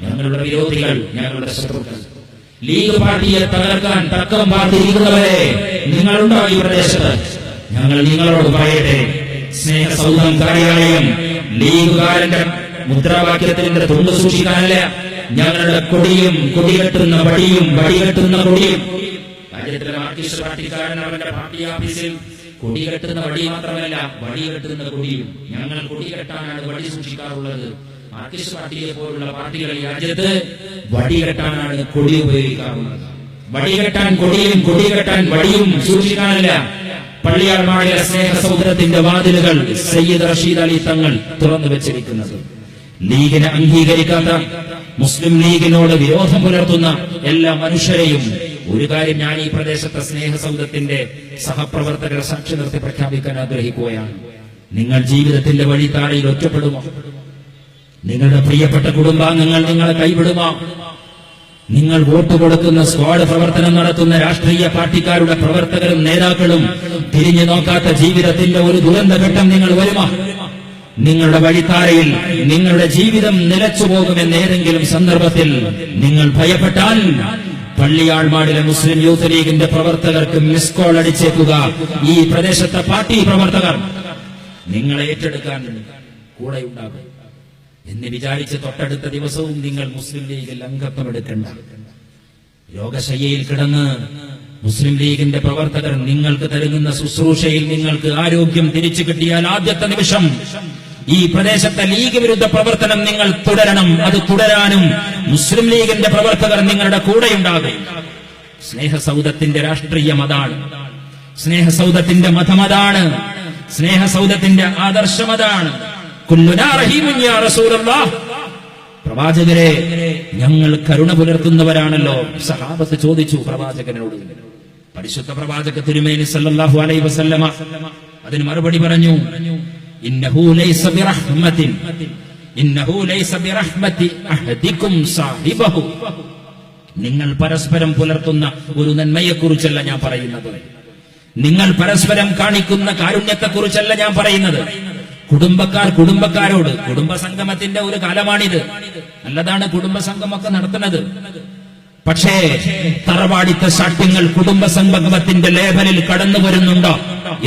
ഞങ്ങളുടെ വിരോധികൾ, ഞങ്ങളുടെ ശത്രുക്കൾ, ലീഗ് പാർട്ടിയെ തകർക്കാൻ തക്കം പാർട്ടിയിരിക്കുന്നവരെ നിങ്ങളുണ്ടോ ഈ പ്രദേശത്ത്? ഞങ്ങൾ നിങ്ങളോട് പറയട്ടെ, സ്നേഹസൗധം കാര്യാലയം ലീഗുകാരന്റെ മുദ്രാവാക്യത്തിന്റെ തൊണ്ട് സൂക്ഷിക്കാനല്ല, ഞങ്ങളുടെ കൊടിയും കൊടികെട്ടുന്ന വടിയും വടികെട്ടുന്ന കൊടിയും. രാജ്യത്തിലെ മാർക്സിസ്റ്റ് പാർട്ടിക്കാരൻ അവരുടെ പാർട്ടി ഓഫീസിൽ കൊടികെട്ടുന്ന വടി മാത്രമല്ല, വടികെട്ടുന്ന കൊടിയും. ഞങ്ങൾ കൊടികെട്ടാനാണ് വടി സൂക്ഷിക്കാറുള്ളത്. മാർക്സിസ്റ്റ് പാർട്ടിയെ പോലുള്ള പാർട്ടികൾ ഈ രാജ്യത്ത് വടികെട്ടാനാണ് കൊടി ഉപയോഗിക്കാറുള്ളത്. വടികെട്ടാൻ കൊടിയും കൊടികെട്ടാൻ വടിയും സൂക്ഷിക്കാനല്ല. പള്ളിയാൾമാടിലെ സ്നേഹസൗധത്തിന്റെ വാതിലുകൾ സയ്യിദ് റഷീദ് അലി തങ്ങൾ തുറന്നു വെച്ചിരിക്കുന്നത്. ലീഗിനെ അംഗീകരിക്കാത്ത, മുസ്ലിം ലീഗിനോട് വിരോധം പുലർത്തുന്ന എല്ലാ മനുഷ്യരെയും ഒരു കാര്യം ഞാൻ ഈ പ്രദേശത്തെ സ്നേഹസൗധത്തിന്റെ സഹപ്രവർത്തകരെ സാക്ഷി നിർത്തി പ്രഖ്യാപിക്കാൻ ആഗ്രഹിക്കുകയാണ്. നിങ്ങൾ ജീവിതത്തിന്റെ വഴിത്താരയിൽ ഒറ്റപ്പെടുമോ? നിങ്ങളുടെ പ്രിയപ്പെട്ട കുടുംബാംഗങ്ങൾ നിങ്ങളെ കൈവിടുമോ? നിങ്ങൾ വോട്ട് കൊടുക്കുന്ന സ്ക്വാഡ് പ്രവർത്തനം നടത്തുന്ന രാഷ്ട്രീയ പാർട്ടിക്കാരുടെ പ്രവർത്തകരും നേതാക്കളും തിരിഞ്ഞു നോക്കാത്ത ജീവിതത്തിന്റെ ഒരു ദുരന്തഘട്ടം നിങ്ങൾ വരുമോ? നിങ്ങളുടെ വഴിത്താരയിൽ നിങ്ങളുടെ ജീവിതം നിലച്ചു പോകുമെന്ന് ഏതെങ്കിലും സന്ദർഭത്തിൽ നിങ്ങൾ ഭയപ്പെട്ടാൽ പള്ളിയാൾമാടിലെ മുസ്ലിം യൂത്ത് ലീഗിന്റെ പ്രവർത്തകർക്ക് മിസ് കോൾ അടിച്ചേക്കുക. ഈ പ്രദേശത്തെ പാർട്ടി പ്രവർത്തകർ നിങ്ങളെ ഏറ്റെടുക്കാൻ കൂടെയുണ്ടാകും എന്ന് വിചാരിച്ച് തൊട്ടടുത്ത ദിവസവും നിങ്ങൾ മുസ്ലിം ലീഗിൽ അംഗത്വം എടുക്കേണ്ട. രോഗശയ്യയിൽ കിടന്ന് മുസ്ലിം ലീഗിന്റെ പ്രവർത്തകർ നിങ്ങൾക്ക് നൽകുന്ന ശുശ്രൂഷയിൽ നിങ്ങൾക്ക് ആരോഗ്യം തിരിച്ചു കിട്ടിയാൽ ആദ്യത്തെ നിമിഷം ഈ പ്രദേശത്തെ ലീഗ് വിരുദ്ധ പ്രവർത്തനം നിങ്ങൾ തുടരണം. അത് തുടരാനും മുസ്ലിം ലീഗിന്റെ പ്രവർത്തകർ നിങ്ങളുടെ കൂടെയുണ്ടാകും. സ്നേഹസൗധത്തിന്റെ രാഷ്ട്രീയം അതാണ്, സ്നേഹസൗധത്തിന്റെ മതം അതാണ്, സ്നേഹസൗധത്തിന്റെ ആദർശം അതാണ്. പ്രവാചകരെ, ഞങ്ങൾ കരുണ പുലർത്തുന്നവരാണല്ലോ. സഹാബത്ത് ചോദിച്ചു പ്രവാചകനോട്. പരിശുദ്ധ പ്രവാചക തിരുമേനി സല്ലല്ലാഹു അലൈഹി വസല്ലമ അതിന് മറുപടി പറഞ്ഞു, ഇന്നഹു ലൈസ ബിറഹ്മത്തിൻ, ഇന്നഹു ലൈസ ബിറഹ്മത്തി അഹദികും സാഹിബഹു. നിങ്ങൾ പരസ്പരം പുലർത്തുന്ന ഒരു നന്മയെക്കുറിച്ചല്ല ഞാൻ പറയുന്നത്, നിങ്ങൾ പരസ്പരം കാണിക്കുന്ന കാരുണ്യത്തെക്കുറിച്ചല്ല ഞാൻ പറയുന്നത്. കുടുംബക്കാർ കുടുംബക്കാരോട്, കുടുംബസംഗമത്തിന്റെ ഒരു കാലമാണിത്, നല്ലതാണ് കുടുംബസംഗമൊക്കെ നടത്തുന്നത്. പക്ഷേ തറവാടിത്ത ശാഠ്യങ്ങൾ കുടുംബസംഗമത്തിന്റെ ലേബലിൽ കടന്നു വരുന്നുണ്ടോ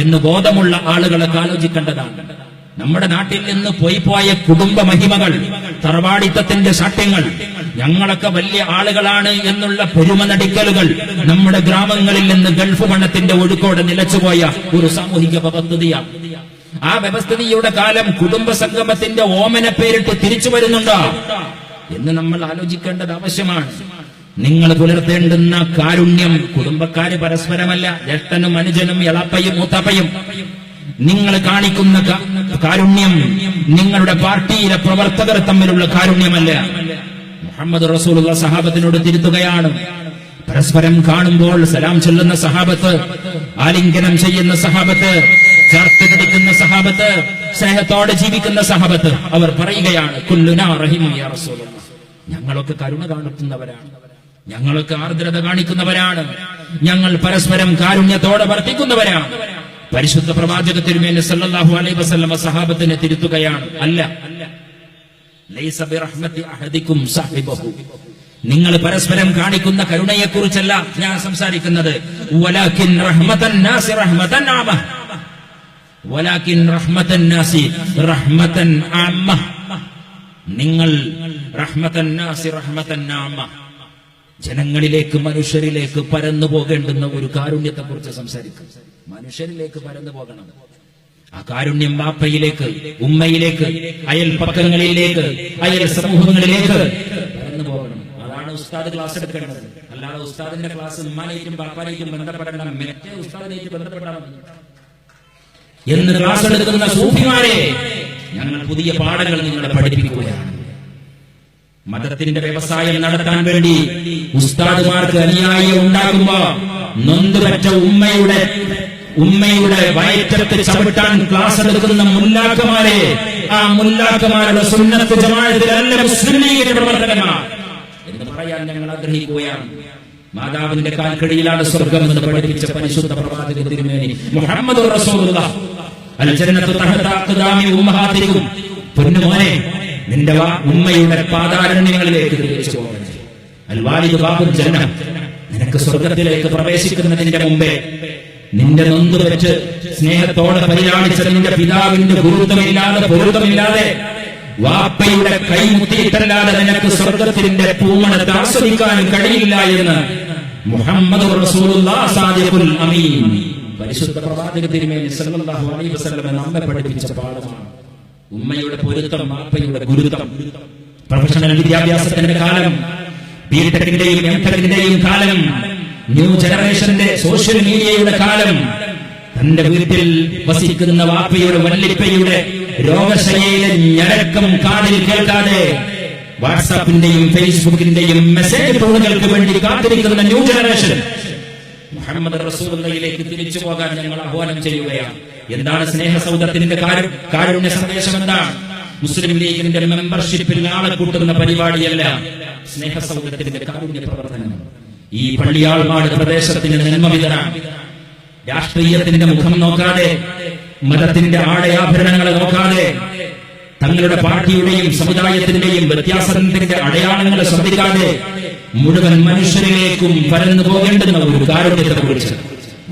എന്ന് ബോധമുള്ള ആളുകളൊക്കെ ആലോചിക്കേണ്ടതാണ്. നമ്മുടെ നാട്ടിൽ നിന്ന് പോയ കുടുംബ മഹിമകൾ, തറവാടിത്തത്തിന്റെ ശാഠ്യങ്ങൾ, ഞങ്ങളൊക്കെ വലിയ ആളുകളാണ് എന്നുള്ള പെരുമ നടിക്കലുകൾ നമ്മുടെ ഗ്രാമങ്ങളിൽ നിന്ന് ഗൾഫ് പണത്തിന്റെ ഒഴുക്കോടെ നിലച്ചുപോയ ഒരു സാമൂഹിക പദ്ധതിയാണ്. ആ വ്യവസ്ഥിതിയുടെ കാലം കുടുംബ സംഗമത്തിന്റെ ഓമന പേരിട്ട് തിരിച്ചു വരുന്നുണ്ടോ എന്ന് നമ്മൾ ആലോചിക്കേണ്ടത് ആവശ്യമാണ്. നിങ്ങൾ പുലർത്തേണ്ടുന്ന കാരുണ്യം കുടുംബക്കാര് പരസ്പരമല്ല, ജ്യേഷ്ഠനും അനുജനും എളപ്പയും മൂത്തപ്പയും. നിങ്ങൾ കാണിക്കുന്ന കാരുണ്യം നിങ്ങളുടെ പാർട്ടിയിലെ പ്രവർത്തകർ തമ്മിലുള്ള കാരുണ്യമല്ല. മുഹമ്മദ് റസൂലുള്ള സഹാബത്തിനോട് തിരുത്തുകയാണ്. പരസ്പരം കാണുമ്പോൾ സലാം ചൊല്ലുന്ന സഹാബത്ത്, ആലിംഗനം ചെയ്യുന്ന സഹാബത്ത്, ചേർത്ത് പിടിക്കുന്ന സഹാബത്ത്, സ്നേഹത്തോടെ ജീവിക്കുന്ന സഹാബത്ത്, അവർ പറയുകയാണ് കുല്ലുനാ റഹിമു യാ റസൂലല്ലാഹ്, ഞങ്ങളൊക്കെ കരുണ കാണിക്കുന്നവരാണ്, ഞങ്ങളൊക്കെ ആർദ്രത കാണിക്കുന്നവരാണ്, ഞങ്ങൾ പരസ്പരം കാരുണ്യത്തോടെ വർത്തിക്കുന്നവരാണ്. പരിശുദ്ധ പ്രവാചക തിരുമേനി സല്ലല്ലാഹു അലൈഹി വസല്ലം സഹാബത്തിനെ തിരുത്തുകയാണ്. അല്ല, ലൈസ ബിറഹ്മതി അഹദികും സഹിബഹു, നിങ്ങൾ പരസ്പരം കാണിക്കുന്ന കരുണയെക്കുറിച്ചല്ല ഞാൻ സംസാരിക്കുന്നത്. വലാകിൻ റഹ്മതൻ നാസി റഹ്മതൻ ആമ, വലാകിൻ റഹ്മതൻ നാസി റഹ്മതൻ ആമ, നിങ്ങൾ റഹ്മതൻ നാസി റഹ്മതൻ ആമ, ജനങ്ങളിലേക്ക് മനുഷ്യരിലേക്ക് പരന്നു പോകേണ്ടുന്ന ഒരു കാരുണ്യത്തെ കുറിച്ച് സംസാരിക്കും. മനുഷ്യരിലേക്ക് പരന്നു പോകണം. ആ കാരുണ്യം ബാപ്പയിലേക്ക്, ഉമ്മയിലേക്ക്, അയൽപക്കങ്ങളിലേക്ക്, അയൽ സമൂഹങ്ങളിലേക്ക് പരന്നു പോകണം. അതാണ് ഉസ്താദ് ക്ലാസ് എടുക്കേണ്ടത്. അല്ലാതെ ഉസ്താദിന്റെ ക്ലാസ് ഉമ്മാനേക്കും ബാപ്പാനേക്കും ബന്ധപ്പെടണം, മറ്റേ ഉസ്താദിനേക്ക് ബന്ധപ്പെടാൻ എന്ന് ക്ലാസ് എടുക്കുന്ന സൂഫിമാരെ ഞങ്ങൾ പുതിയ പാഠങ്ങൾ നിങ്ങളെ പഠിപ്പിക്കുകയാണ്. മതത്തിന്റെ വ്യവസായം നടത്താൻ വേണ്ടി ഉസ്താദുമാർക്ക് അനുയായികൾ ഉണ്ടാക്കുമ്പോ നൊന്തുപറ്റ ഉമ്മയുടെ വയറ്റത്ത് ചവിട്ടാൻ ക്ലാസ് എടുക്കുന്ന മുല്ലാക്കമാരെ, ആ മുല്ലാക്കമാരുടെ സുന്നത്ത് ജമാഅത്തിലല്ല മുസ്ലിം ലീഗിന്റെ പ്രവർത്തകന്മാർ എന്ന് പറയാൻ ഞങ്ങൾ ആഗ്രഹിക്കുകയാണ്. മാതാവിന്റെ കാൽക്കടിയിലാണ് സ്വർഗം എന്ന് പഠിപ്പിച്ച പരിശുദ്ധ പ്രവാചക തിരുമേനി മുഹമ്മദ് റസൂലുള്ളാഹ് അൽ ജന്നത്തു തഹത അഖ്ദാമി ഉമ്മഹാതികും, പൊന്നുമോനെ നിന്റെ ഉമ്മയുടെ പാദാരണ്യങ്ങളിലേക്ക് തിരിച്ചു പോകണം. അൽ വാലിദു ബാബുൽ ജന്ന, നിനക്ക് സ്വർഗത്തിലേക്ക് പ്രവേശിക്കുന്നതിന്റെ മുമ്പേ നിന്റെ നൊന്തുവെച്ച് സ്നേഹത്തോടെ പരിലാളിച്ച നിന്റെ പിതാവിന്റെ പൊരുത്തമില്ലാതെ വാപ്പയുടെ കൈമുത്തിയിട്ടല്ലാതെ നിനക്ക് സ്വർഗത്തിന്റെ പൂമണത്തെ ആസ്വദിക്കാനും കഴിയില്ല എന്ന് മുഹമ്മദ് റസൂലുള്ളാഹി സാദിഖുൽ അമീൻ പരിശുദ്ധ പ്രവാചക തിരുമേനി സല്ലല്ലാഹു അലൈഹി വസല്ലം നമ്മെ പഠിപ്പിച്ച പാഠമാണ്. ഉമ്മയുടെ പൊരുത്തം, വാപ്പയുടെ ഗുരുത്വം. പ്രൊഫഷണൽ വിദ്യാഭ്യാസത്തിന്റെ കാലം, ബിടെക്കിന്റെയും എംടെക്കിന്റെയും കാലം, ന്യൂ ജനറേഷന്റെ സോഷ്യൽ മീഡിയയുടെ കാലം. തന്റെ വീട്ടിൽ വസിക്കുന്ന വാപ്പയുടെ വല്ലിപ്പയുടെ രോഗശൈലിയിലെ ഞരക്കം കാതിൽ കേൾക്കാതെ വാട്സാപ്പിന്റെയും ഫേസ്ബുക്കിന്റെയും മെസ്സേജ് ഫോണുകൾക്ക് വേണ്ടി കാത്തിരിക്കുന്ന ന്യൂ ജനറേഷൻ മുഹമ്മദ് റസൂലുള്ളാഹിയിലേക്ക് തിരിച്ചു പോകാൻ ഞങ്ങൾ ആഹ്വാനം ചെയ്യുകയാണ്. എന്താണ് സ്നേഹസൗധത്തിന്റെ കാരുണ്യ സന്ദേശം? എന്താണ്? മുസ്ലിം ലീഗിന്റെ മെമ്പർഷിപ്പിൽ ആളെ കൂട്ടുന്ന പരിപാടിയല്ല സ്നേഹസൗധത്തിന്റെ കാരുണ്യ പ്രവർത്തനം. ഈ പള്ളിയാൾമാട് പ്രദേശത്തിന് നന്മ വിതരാൻ, രാഷ്ട്രീയത്തിന്റെ മുഖം നോക്കാതെ, മതത്തിന്റെ ആടയാഭരണങ്ങളെ നോക്കാതെ, തങ്ങളുടെ പാർട്ടിയുടെയും സമുദായത്തിന്റെയും വ്യത്യാസത്തിന്റെ അടയാളങ്ങളെ ശ്രദ്ധിക്കാതെ മുഴുവൻ മനുഷ്യരിലേക്കും പരന്നു പോകേണ്ടുന്ന ഒരു കാരുണ്യത്തെ കുറിച്ച്,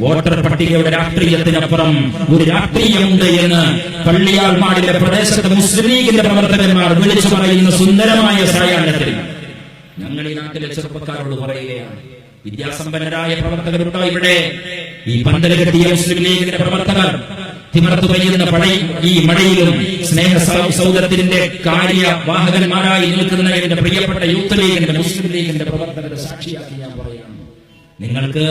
വോട്ടർ പട്ടികയുടെ രാഷ്ട്രീയത്തിനപ്പുറം ഒരു രാഷ്ട്രീയമുണ്ട് എന്ന് പള്ളിയാൾമാടിലെ പ്രദേശത്തെ മുസ്ലിം ലീഗിന്റെ പ്രവർത്തകന്മാർ വിളിച്ചു പറയുന്ന സുന്ദരമായ സായാഹ്നത്തിൽ ഞങ്ങൾ ഈ നാട്ടിലെ ചെറുപ്പക്കാരോട് പറയുകയാണ്. വിദ്യാസമ്പന്നരായ പ്രവർത്തകരുണ്ടോ ഇവിടെ? ഈ പന്തല് കെട്ടിയ മുസ്ലിം ലീഗിന്റെ പ്രവർത്തകർ തിമർത്തു പെയ്യുന്ന ഈ മഴയിലും സ്നേഹ സൗധത്തിന്റെ കാര്യവാഹകന്മാരായി നിൽക്കുന്ന എന്റെ പ്രിയപ്പെട്ട യൂത്ത് ലീഗിന്റെ മുസ്ലിം ലീഗിന്റെ പ്രവർത്തകരുടെ സാക്ഷിയാക്കി ഞാൻ പറയുന്നു. നിങ്ങൾക്ക്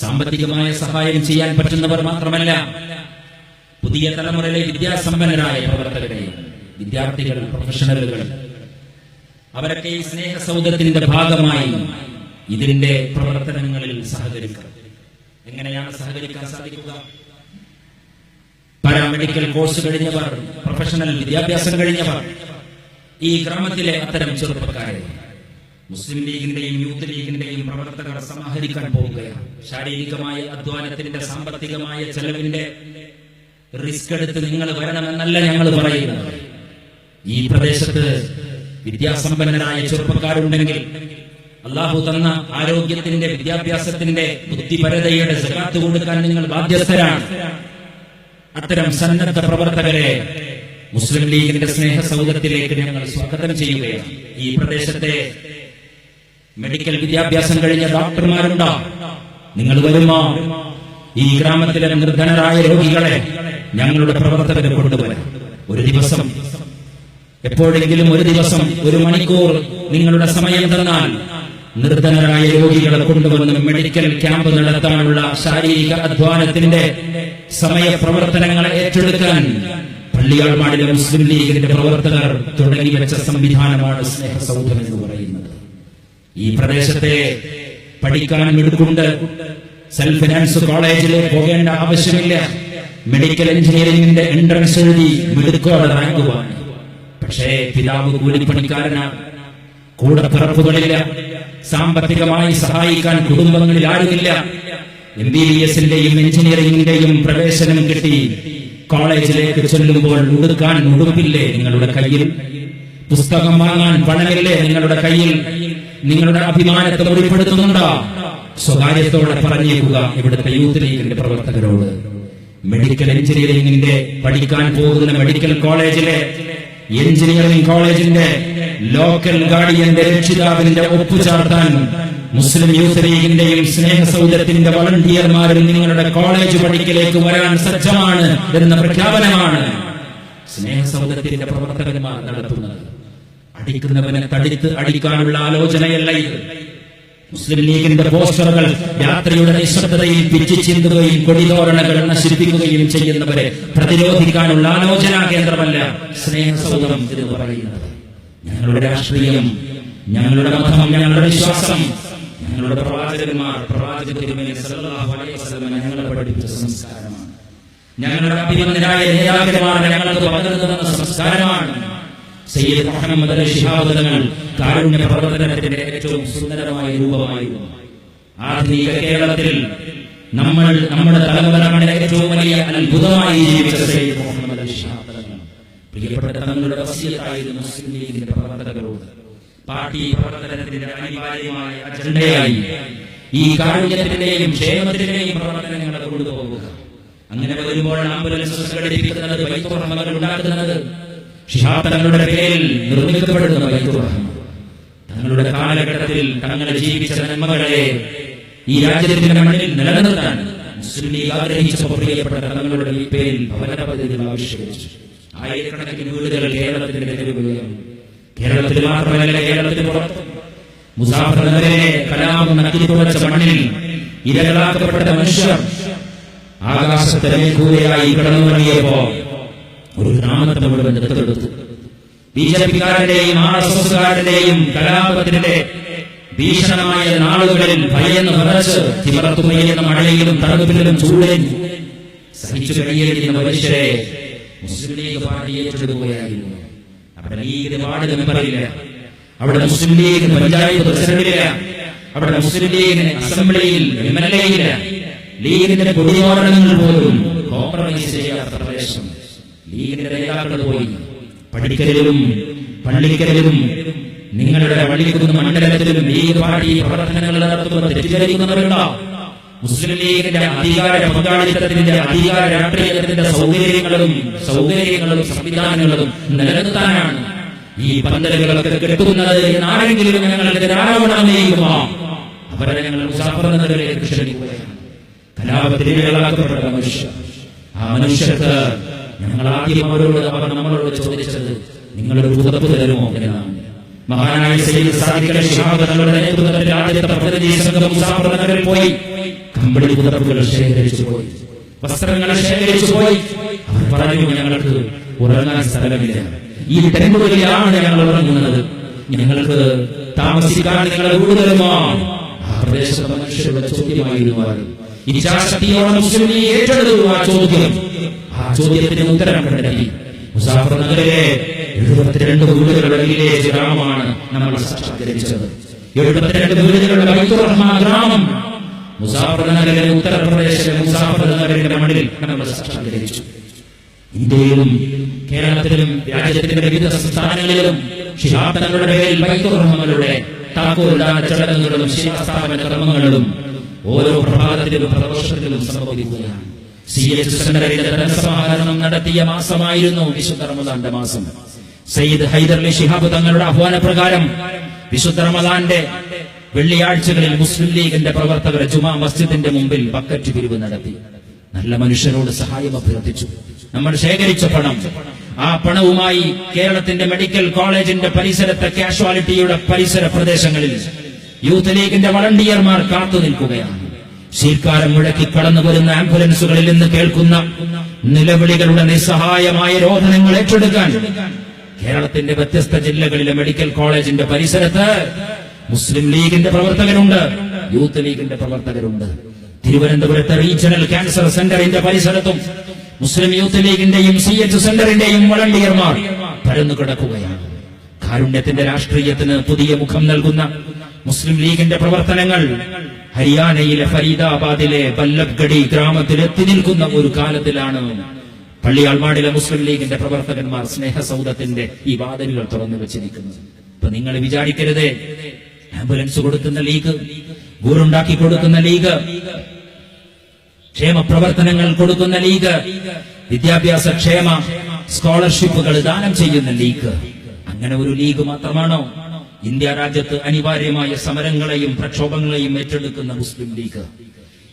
സാമ്പത്തികമായ സഹായം ചെയ്യാൻ പറ്റുന്നവർ മാത്രമല്ല, പുതിയ തലമുറയിലെ വിദ്യാസമ്പന്നരായ പ്രവർത്തകരെയും വിദ്യാർത്ഥികൾ, പ്രൊഫഷണലുകൾ, അവരൊക്കെ ഈ സ്നേഹസൗധത്തിന്റെ ഭാഗമായി ഇതിന്റെ പ്രവർത്തനങ്ങളിൽ സഹകരിക്കുക. എങ്ങനെയാണ് സഹകരിക്കാൻ സാധിക്കുക? പാരാമെഡിക്കൽ കോഴ്സ് കഴിഞ്ഞവർ, പ്രൊഫഷണൽ വിദ്യാഭ്യാസം കഴിഞ്ഞവർ, ഈ ഗ്രാമത്തിലെ അത്തരം ചെറുപ്പക്കാരെ മുസ്ലിം ലീഗിന്റെയും യൂത്ത് ലീഗിന്റെയും പ്രവർത്തകർ സമാഹരിക്കാൻ പോവുകയാണ്. ശാരീരികമായ അധ്വാനത്തിന്റെ, സാമ്പത്തികമായ ചെലവിന്റെ റിസ്ക് എടുത്ത് നിങ്ങൾ വരണമെന്നല്ല ഞങ്ങൾ പറയുന്നത്. ഈ പ്രദേശത്ത് വിദ്യാസമ്പന്നരായ ചെറുപ്പക്കാരുണ്ടെങ്കിൽ അള്ളാഹു തന്ന ആരോഗ്യത്തിന്റെ, വിദ്യാഭ്യാസത്തിന്റെ, ബുദ്ധിപരതയുടെ സകാത്ത് കൊടുക്കാൻ നിങ്ങൾ ബാധ്യസ്ഥരാണ്. അത്തരം സന്നദ്ധ പ്രവർത്തകരെ മുസ്ലിം ലീഗിന്റെ സ്നേഹസൗധത്തിലേക്ക് ഞങ്ങൾ സ്വാഗതം ചെയ്യുകയാണ്. ഈ പ്രദേശത്തെ മെഡിക്കൽ വിദ്യാഭ്യാസം കഴിഞ്ഞ ഡോക്ടർമാരുണ്ടോ? നിങ്ങൾ വരുമോ? ഈ ഗ്രാമത്തിലെ നിർധനരായ രോഗികളെ ഞങ്ങളുടെ പ്രവർത്തകരെ കൊണ്ടുവരാം. ഒരു ദിവസം, എപ്പോഴെങ്കിലും ഒരു ദിവസം, ഒരു മണിക്കൂർ നിങ്ങളുടെ സമയം തന്നാൽ നിർധനരായ രോഗികളെ കൊണ്ടുവന്ന് മെഡിക്കൽ ക്യാമ്പ് നടത്താനുള്ള ശാരീരിക അധ്വാനത്തിന്റെ സമയപ്രവർത്തനങ്ങളെ ഏറ്റെടുക്കാൻ പള്ളിയാൾമാടിലെ മുസ്ലിം ലീഗിന്റെ പ്രവർത്തകർ തുടങ്ങി വെച്ച സംവിധാനമാണ് സ്നേഹസൗധം എന്ന് പറയുന്നത്. ഈ പ്രദേശത്തെ പഠിക്കാൻ മിടുക്കുണ്ട്. സെൽഫ് ഫിനാൻസ് കോളേജിലേക്ക് പോകേണ്ട ആവശ്യമില്ല. മെഡിക്കൽ എഞ്ചിനീയറിംഗിന്റെ എൻട്രൻസ് എഴുതി മിടുക്കോടെ റാങ്ക് വാങ്ങി. പക്ഷേ പിതാവ് കൂലിപ്പണിക്കാരനാണ്, കൂടെ പിറപ്പുകളില്ല, സാമ്പത്തികമായി സഹായിക്കാൻ കുടുംബങ്ങളിൽ ആരുമില്ല. MBBS-ന്റെയും എഞ്ചിനീയറിംഗിന്റെയും പ്രവേശനം കിട്ടി. കോളേജിലേക്ക് ചെല്ലുമ്പോൾ ഉടുക്കാൻ ഉടുപ്പില്ലേ നിങ്ങളുടെ കയ്യിൽ? പുസ്തകം വാങ്ങാൻ പണമില്ലേ നിങ്ങളുടെ കയ്യിൽ? നിങ്ങളുടെ അഭിമാനത്തെ മുറിപ്പെടുത്തുന്നുണ്ടോ? സ്വകാര്യത്തോടെ പറഞ്ഞേക്കുക ഇവിടുത്തെ യൂത്ത് ലീഗിന്റെ പ്രവർത്തകരോട്. മെഡിക്കൽ എഞ്ചിനീയറിംഗിന്റെ പഠിക്കാൻ പോകുന്ന മെഡിക്കൽ കോളേജിലെ, എഞ്ചിനീയറിംഗ് കോളേജിന്റെ ലോക്കൽ ഗാർഡിയന്റെ രക്ഷിതാവിന്റെ ഒപ്പുചാർത്താൻ മുസ്ലിം യൂത്ത് ലീഗിന്റെയും സ്നേഹസൗധത്തിന്റെ വളണ്ടിയർമാരും നിങ്ങളുടെ കോളേജ് പഠിക്കലേക്ക് വരാൻ സജ്ജമാണ് എന്ന പ്രഖ്യാപനമാണ് സ്നേഹസൗധത്തിന്റെ പ്രവർത്തകന്മാർ നടത്തുന്നത്. അടിക്കുന്നവനെ തടുത്ത് അടിക്കാനുള്ള ആലോചനയല്ല ഇത്. മുസ്ലിം ലീഗിന്റെ പോസ്റ്ററുകൾ രാത്രിയുടെ നിശബ്ദതയിൽ പിച്ചു ചിന്തുകയും കൊടിതോരണകൾ നശിപ്പിക്കുകയും ചെയ്യുന്നവരെ പ്രതിരോധിക്കാനുള്ള ആലോചനാ കേന്ദ്രമല്ല സ്നേഹസൗധം എന്ന് പറയുന്നത്. ഞങ്ങളുടെ രാഷ്ട്രീയം, ഞങ്ങളുടെ മതം, ഞങ്ങളുടെ വിശ്വാസം, ഞങ്ങളുടെ പ്രവാചകന്മാർ, പ്രവാചക തിരുമേനി സല്ലല്ലാഹു അലൈഹി വസല്ലം ഞങ്ങളെ പഠിപ്പിച്ച സംസ്കാരമാണ്. ഞങ്ങളുടെ അഭിമന്യരായ നേതാക്കന്മാർ ഞങ്ങൾക്ക് പകർന്നു തന്ന സംസ്കാരമാണ്. സയ്യിദ് മുഹമ്മദ് അലി ശിഹാബ് തങ്ങൾ കാരുണ്യ പ്രവർത്തനത്തിന്റെ ഏറ്റവും സുന്ദരമായ രൂപമായിരുന്നു. ആധുനിക കേരളത്തിൽ നമ്മുടെ തലമുറ കണ്ട ഏറ്റവും വലിയ അത്ഭുതമായി ജീവിച്ച സയ്യിദ് മുഹമ്മദ് അലി ശിഹാബ് തങ്ങൾ പ്രിയപ്പെട്ട തങ്ങളുടെ വസിയത്തായിരുന്നു മുസ്ലിം ലീഗിന്റെ പ്രവർത്തകരോട്. പാർട്ടി പ്രവർത്തനത്തിന്റെ അനിവാര്യമായ അജണ്ടയായി ഈ കാരുണ്യത്തിന്റെയും ക്ഷേമത്തിന്റെയും പ്രവർത്തനങ്ങളെ കൊണ്ടുപോകുക. അങ്ങനെ വരുമ്പോൾ ആംബുലൻസ് സംഘടിപ്പിക്കുന്നത്, ബൈത്തുർ റഹ്മകൾ ഉണ്ടാക്കുന്നത്, ശിഹാബ് തങ്ങളുടെ പേരിൽ നിർമ്മിക്കപ്പെടുന്ന ബൈത്തുർ റഹ്മ, തങ്ങളുടെ കാലഘട്ടത്തിൽ തങ്ങളെ ജീവിച്ച നന്മകളെ ഈ രാജ്യത്തിന്റെ മണ്ണിൽ നിലനിർത്താൻ മുസ്ലിം ലീഗ് ആഗ്രഹിച്ചപ്പോൾ പ്രിയപ്പെട്ട തങ്ങളുടെ ഈ പേരിൽ ഭവന പദ്ധതികൾ ആവിഷ്കരിച്ചു. ആയിരക്കണക്കിന് വീടുകൾ കേരളത്തിന്റെ തെരുവുകളിൽ, കേരളത്തിൽ മാത്രമല്ല കേരളത്തിന് പുറത്തും, മുസാഫർ നഗരിലെ കലാം നക്കി തുളച്ച മണ്ണിൽ ഇരകളാക്കപ്പെട്ട മനുഷ്യർ ആകാശത്തെ മേൽക്കൂരയായി കടന്നുറങ്ങിയപ്പോ ഒരു ഗ്രാമത്തെ മുഴുവൻ ദത്തെടുത്തു. ബിജെപിക്കാരുടെയും RSSകാരുടെയും കലാപത്തിന്റെ ഭീഷണമായ നാളുകളിൽ ഭയന്ന് വിറച്ച് തിമർത്തു പെയ്യുന്ന മഴയിലും തണുപ്പിലും ചൂടിലും സഹിച്ചു കഴിയുന്ന മനുഷ്യരെ മുസ്ലിം ലീഗ് പാർട്ടി ഏറ്റെടുക്കുകയായിരുന്നു. അവിടെ ലീഗിന് വാർഡ് മെമ്പറില്ല, അവിടെ മുസ്ലിം ലീഗിന് പഞ്ചായത്ത് പ്രസിഡന്റില്ല, അവിടെ മുസ്ലിം ലീഗിന് അസംബ്ലിയിൽ MLA ഇല്ല. ലീഗിന്റെ കൊടിയോരണങ്ങൾ പോലും കോംപ്രമൈസ് ചെയ്യാത്ത പ്രദേശം ലീഗിന്റെ നേതാക്കൾ പോയി പടിക്കലിലും പള്ളിക്കലിലും നിങ്ങളുടെ വള്ളിക്കുന്ന് മണ്ഡലത്തിലും ലീഗ് പാർട്ടി പ്രവർത്തനങ്ങൾ നടത്തുമ്പോൾ തെറ്റിദ്ധരിക്കുന്നവരുണ്ടോ? മുസ്ലിം ലീഗിന്റെ അധികാര പങ്കാളിത്തത്തിന്റെ, അധികാര രാഷ്ട്രീയത്തിന്റെ സൗകര്യങ്ങളും സംവിധാനങ്ങളും നിലനിർത്താനാണ് ഈ പന്തലുകളൊക്കെ കെട്ടുന്നത് എന്നാരെങ്കിലും ഞങ്ങൾക്ക് ആരോപണം ചെയ്യുമോ? അവരെ ഞങ്ങൾ മുസാഫർ നഗരിലേക്ക് ക്ഷണിക്കുകയാണ്. കലാപത്തിനിരകളാക്കപ്പെട്ട മനുഷ്യർ, ആ മനുഷ്യർക്ക് ഞങ്ങൾ ആദ്യം അവർ നമ്മളോട് ചോദിച്ചത് നിങ്ങളൊരു പുതപ്പ് തരുമോ എന്നാണ്. മഹാനായ സയ്യിദ് സാദിഖ് അലി ശിഹാബ് തങ്ങളുടെ നേതൃത്വത്തിൽ ആദ്യത്തെ പ്രതിനിധി സംഘം മുസാഫർ നഗറിൽ പോയി കമ്പിളി പുതപ്പുകൾ ശേഖരിച്ചു പോയി, വസ്ത്രങ്ങൾ ശേഖരിച്ചു പോയി. അവർ പറഞ്ഞു, ഞങ്ങൾക്ക് ഉറങ്ങാൻ സ്ഥലമില്ല, ഈ ടെന്റുകളിലാണ് ഞങ്ങൾ ഉറങ്ങുന്നത്, ഞങ്ങൾക്ക് താമസിക്കാൻ നിങ്ങളെ വീട് തരുമോ? ആ പ്രദേശത്തെ മനുഷ്യരുടെ ചോദ്യമായിരുന്നു അത്. ഇച്ഛാശക്തിയോടെ മുസ്ലിം ലീഗ് ഏറ്റെടുത്തു ആ ചോദ്യം. ആ ചോദ്യത്തിന് ഉത്തരം കണ്ടെത്തി. മുസാഫർ നഗറിലെ 72 വീടുകളുടെ വില്ലേജ് ഗ്രാമമാണ് നമ്മൾ സാക്ഷാത്കരിച്ചത്. 72 വീടുകളുടെ ബൈത്തുർ റഹ്മാൻ ഗ്രാമം മുസാഫർ നഗറിലെ ഉത്തർപ്രദേശിലെ മുസാഫർ നഗറിന്റെ മണ്ണിൽ നമ്മൾ സാക്ഷാത്കരിച്ചു. ഇന്ത്യയിലും കേരളത്തിലും രാജ്യത്തിന്റെ വിവിധ സംസ്ഥാനങ്ങളിലും ശിഹാബ് തങ്ങളുടെ പേരിൽ ബൈത്തുർ റഹ്മാനുകളുടെ താക്കോൽദാന ചടങ്ങുകളും ശിലാസ്ഥാപന കർമ്മങ്ങളും ഓരോ പ്രഭാതത്തിലും പ്രദോഷത്തിലും സംഭവിക്കുകയാണ്. CH സെമിനാറിന്റെ ധനസമാഹരണം നടത്തിയ മാസമായിരുന്നു വിശുദ്ധ റമദാന്റെ മാസം. സയ്യിദ് ഹൈദർലി ശിഹാബ് തങ്ങളുടെ ആഹ്വാനപ്രകാരം വിശുദ്ധ റമദാന്റെ വെള്ളിയാഴ്ചകളിൽ മുസ്ലിം ലീഗിന്റെ പ്രവർത്തകർ ജുമാ മസ്ജിദിന്റെ മുമ്പിൽ ബക്കറ്റ് പിരിവ് നടത്തി. നല്ല മനുഷ്യരോട് സഹായം അഭ്യർത്ഥിച്ചു. നമ്മൾ ശേഖരിച്ച പണം, ആ പണവുമായി കേരളത്തിന്റെ മെഡിക്കൽ കോളേജിന്റെ പരിസരത്തെ കാഷ്വാലിറ്റിയുടെ പരിസര പ്രദേശങ്ങളിൽ യൂത്ത് ലീഗിന്റെ വളണ്ടിയർമാർ കാത്തു നിൽക്കുകയാണ്. ശീൽക്കാരം മുഴക്കി കടന്നു വരുന്ന ആംബുലൻസുകളിൽ നിന്ന് കേൾക്കുന്ന നിലവിളികളുടെ നിസ്സഹായമായ രോദനങ്ങൾ ഏറ്റെടുക്കാൻ കേരളത്തിന്റെ വ്യത്യസ്ത ജില്ലകളിലെ മെഡിക്കൽ കോളേജിന്റെ പരിസരത്ത് മുസ്ലിം ലീഗിന്റെ പ്രവർത്തകരുണ്ട്, യൂത്ത് ലീഗിന്റെ പ്രവർത്തകരുണ്ട്. തിരുവനന്തപുരത്തെ റീജിയണൽ ക്യാൻസർ സെന്ററിന്റെ പരിസരത്തും മുസ്ലിം യൂത്ത് ലീഗിന്റെയും CH സെന്ററിന്റെയും വളണ്ടിയർമാർ പരന്നു കിടക്കുകയാണ്. കാരുണ്യത്തിന്റെ രാഷ്ട്രീയത്തിന് പുതിയ മുഖം നൽകുന്ന മുസ്ലിം ലീഗിന്റെ പ്രവർത്തനങ്ങൾ ഹരിയാനയിലെ ഫരീദാബാദിലെ ബല്ലബ്ഗഡി ഗ്രാമത്തിൽ എത്തി നിൽക്കുന്ന ഒരു കാലത്തിലാണ് പള്ളിയാൾമാടിലെ മുസ്ലിം ലീഗിന്റെ പ്രവർത്തകന്മാർ സ്നേഹസൗധത്തിന്റെ ഈ വാതിലുകൾ തുറന്നു വെച്ചിരിക്കുന്നത്. ഇപ്പൊ നിങ്ങൾ വിചാരിക്കരുതേ, ആംബുലൻസ് കൊടുക്കുന്ന ലീഗ്, ഗൂറുണ്ടാക്കി കൊടുക്കുന്ന ലീഗ്, ക്ഷേമ പ്രവർത്തനങ്ങൾ കൊടുക്കുന്ന ലീഗ്, വിദ്യാഭ്യാസ ക്ഷേമ സ്കോളർഷിപ്പുകൾ ദാനം ചെയ്യുന്ന ലീഗ്, അങ്ങനെ ഒരു ലീഗ് മാത്രമാണോ? ഇന്ത്യ രാജ്യത്ത് അനിവാര്യമായ സമരങ്ങളെയും പ്രക്ഷോഭങ്ങളെയും ഏറ്റെടുക്കുന്ന മുസ്ലിം ലീഗ്,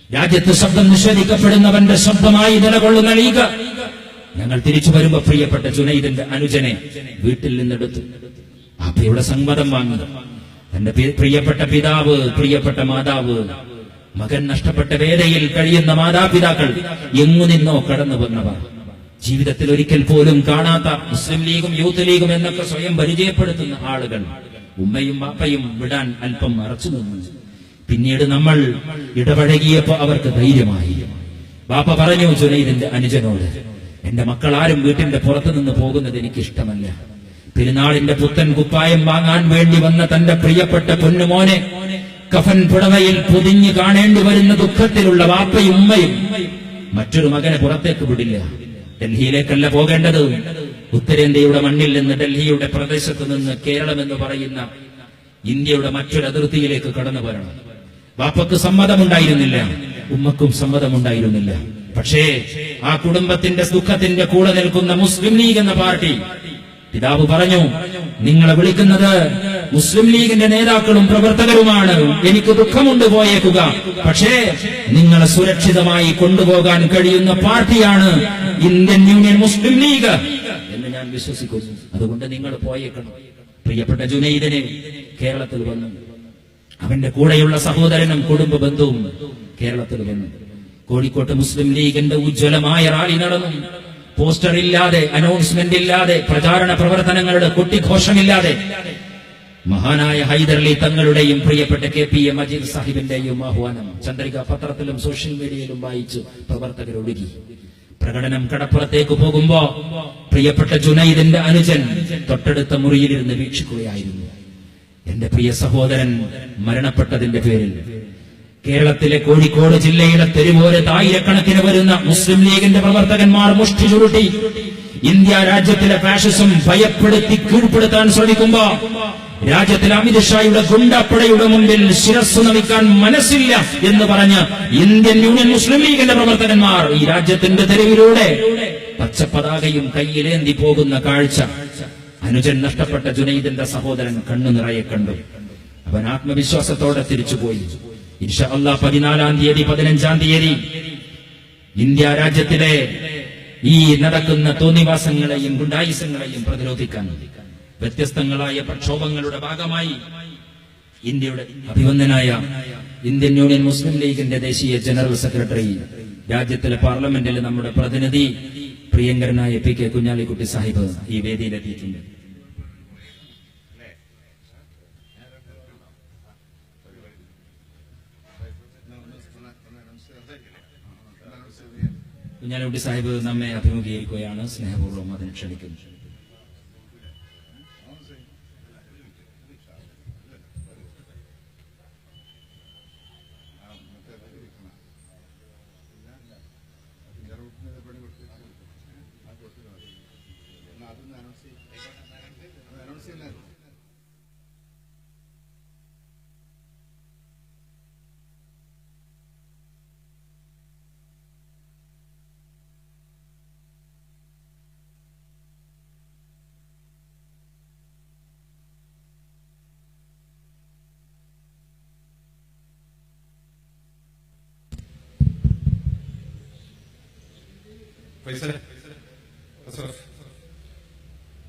രാജ്യത്ത് ശബ്ദം നിഷേധിക്കപ്പെടുന്നവന്റെ ശബ്ദമായി നിലകൊള്ളുന്ന ലീഗ്. ഞങ്ങൾ തിരിച്ചു വരുമ്പോ പ്രിയപ്പെട്ട ജുനൈദിന്റെ അനുജനെ വീട്ടിൽ നിന്നെടുത്തു. ബാപ്പയുടെ സമ്മതം വാങ്ങി. തന്റെ പ്രിയപ്പെട്ട പിതാവ്, പ്രിയപ്പെട്ട മാതാവ്, മകൻ നഷ്ടപ്പെട്ട വേദയിൽ കഴിയുന്ന മാതാപിതാക്കൾ, എങ്ങു നിന്നോ കടന്നു വന്നവർ, ജീവിതത്തിൽ ഒരിക്കൽ പോലും കാണാത്ത മുസ്ലിം ലീഗും യൂത്ത് ലീഗും എന്നൊക്കെ സ്വയം പരിചയപ്പെടുത്തുന്ന ആളുകൾ, ഉമ്മയും ബാപ്പയും വിടാൻ അല്പം മറച്ചു നിന്നു. പിന്നീട് നമ്മൾ ഇടപഴകിയപ്പോ അവർക്ക് ധൈര്യമായി. ബാപ്പ പറഞ്ഞു ജുനൈദിന്റെ അനുജനോട്, എന്റെ മക്കൾ ആരും വീട്ടിന്റെ പുറത്തു നിന്ന് പോകുന്നത് എനിക്ക് ഇഷ്ടമല്ല. പെരുന്നാളിന്റെ പുത്തൻ കുപ്പായം വാങ്ങാൻ വേണ്ടി വന്ന തന്റെ പ്രിയപ്പെട്ട പൊന്നുമോനെ കഫൻ പുടവയിൽ പൊതിഞ്ഞു കാണേണ്ടി വരുന്ന ദുഃഖത്തിലുള്ള ബാപ്പയും ഉമ്മയും മറ്റൊരു മകനെ പുറത്തേക്ക് വിടില്ല. ഡൽഹിയിലേക്കല്ല പോകേണ്ടത്, ഉത്തരേന്ത്യയുടെ മണ്ണിൽ നിന്ന്, ഡൽഹിയുടെ പ്രദേശത്ത് നിന്ന് കേരളം എന്ന് പറയുന്ന ഇന്ത്യയുടെ മറ്റൊരു അതിർത്തിയിലേക്ക് കടന്നു വരണം. ബാപ്പക്ക് സമ്മതമുണ്ടായിരുന്നില്ല, ഉമ്മക്കും സമ്മതമുണ്ടായിരുന്നില്ല. പക്ഷേ ആ കുടുംബത്തിന്റെ ദുഃഖത്തിന്റെ കൂടെ നിൽക്കുന്ന മുസ്ലിം ലീഗ് എന്ന പാർട്ടി, പിതാവ് പറഞ്ഞു, നിങ്ങളെ വിളിക്കുന്നത് മുസ്ലിം ലീഗിന്റെ നേതാക്കളും പ്രവർത്തകരുമാണ്, എനിക്ക് ദുഃഖമുണ്ട്, പോയേക്കുക, പക്ഷേ നിങ്ങളെ സുരക്ഷിതമായി കൊണ്ടുപോകാൻ കഴിയുന്ന പാർട്ടിയാണ് ഇന്ത്യൻ യൂണിയൻ മുസ്ലിം ലീഗ് എന്ന് ഞാൻ വിശ്വസിക്കുന്നു. അതുകൊണ്ട് നിങ്ങൾ പോയേക്കണം. പ്രിയപ്പെട്ട ജുനൈദിനെ കേരളത്തിൽ വന്നു. അവന്റെ കൂടെയുള്ള സഹോദരനും കുടുംബ ബന്ധുവും കേരളത്തിൽ വന്നു. കോഴിക്കോട്ട് മുസ്ലിം ലീഗിന്റെ ഉജ്ജ്വലമായ റാലി നടന്നു. പോസ്റ്റർ ഇല്ലാതെ, അനൗൺസ്മെന്റ് ഇല്ലാതെ, പ്രചാരണ പ്രവർത്തനങ്ങളുടെ കൊട്ടിഘോഷമില്ലാതെ മഹാനായ ഹൈദർലി തങ്ങളുടെയും പ്രിയപ്പെട്ട KPA മജീദ് സാഹിബിന്റെയും ആഹ്വാനം ചന്ദ്രിക പത്രത്തിലും സോഷ്യൽ മീഡിയയിലും വായിച്ചു പ്രവർത്തകരൊഴുകി. പ്രകടനം കടപ്പുറത്തേക്ക് പോകുമ്പോ പ്രിയപ്പെട്ട ജുനൈദിന്റെ അനുജൻ തൊട്ടടുത്ത മുറിയിലിരുന്ന് വീക്ഷിക്കുകയായിരുന്നു. എന്റെ പ്രിയ സഹോദരൻ മരണപ്പെട്ടതിന്റെ പേരിൽ കേരളത്തിലെ കോഴിക്കോട് ജില്ലയുടെ തെരുവോരത്ത് ആയിരക്കണക്കിന് വരുന്ന മുസ്ലിം ലീഗിന്റെ പ്രവർത്തകന്മാർ മുഷ്ടി ചുരുട്ടി ഇന്ത്യ രാജ്യത്തിലെ ഫാഷിസം ഭയപ്പെടുത്തി കീഴ്പ്പെടുത്താൻ ശ്രമിക്കുമ്പോ രാജ്യത്തിലെ അമിത്ഷായുടെ ഗുണ്ടപ്പടയുടെ മുമ്പിൽ ശിരസ്സു നമിക്കാൻ മനസ്സില്ല എന്ന് പറഞ്ഞ് ഇന്ത്യൻ യൂണിയൻ മുസ്ലിം ലീഗിന്റെ പ്രവർത്തകന്മാർ ഈ രാജ്യത്തിന്റെ തെരുവിലൂടെ പച്ചപ്പതാകയും കയ്യിലേന്തി പോകുന്ന കാഴ്ച അനുജൻ നഷ്ടപ്പെട്ട ജുനൈദിന്റെ സഹോദരൻ കണ്ണു നിറയെ കണ്ടു. അവൻ ആത്മവിശ്വാസത്തോടെ തിരിച്ചുപോയി. ഇൻഷാ അല്ലാഹ് 14-ാം തീയതി 15-ാം തീയതി ഇന്ത്യ രാജ്യത്തിലെ ഈ നടക്കുന്ന തോന്നിവാസങ്ങളെയും ഗുണ്ടായിസങ്ങളെയും പ്രതിരോധിക്കാൻ വ്യത്യസ്തങ്ങളായ പ്രക്ഷോഭങ്ങളുടെ ഭാഗമായി ഇന്ത്യയുടെ അഭിവന്ദനായ ഇന്ത്യൻ യൂണിയൻ മുസ്ലിം ലീഗിന്റെ ദേശീയ ജനറൽ സെക്രട്ടറി, രാജ്യത്തിലെ പാർലമെന്റിൽ നമ്മുടെ പ്രതിനിധി, പ്രിയങ്കരനായ PK കുഞ്ഞാലിക്കുട്ടി സാഹിബ് ഈ വേദിയിലെത്തിയിട്ടുണ്ട്. കുഞ്ഞാലിക്കുട്ടി സാഹിബ് നമ്മെ അഭിമുഖീകരിക്കുകയാണ്. സ്നേഹപൂർവ്വം അതിന് ക്ഷണിക്കുന്നു.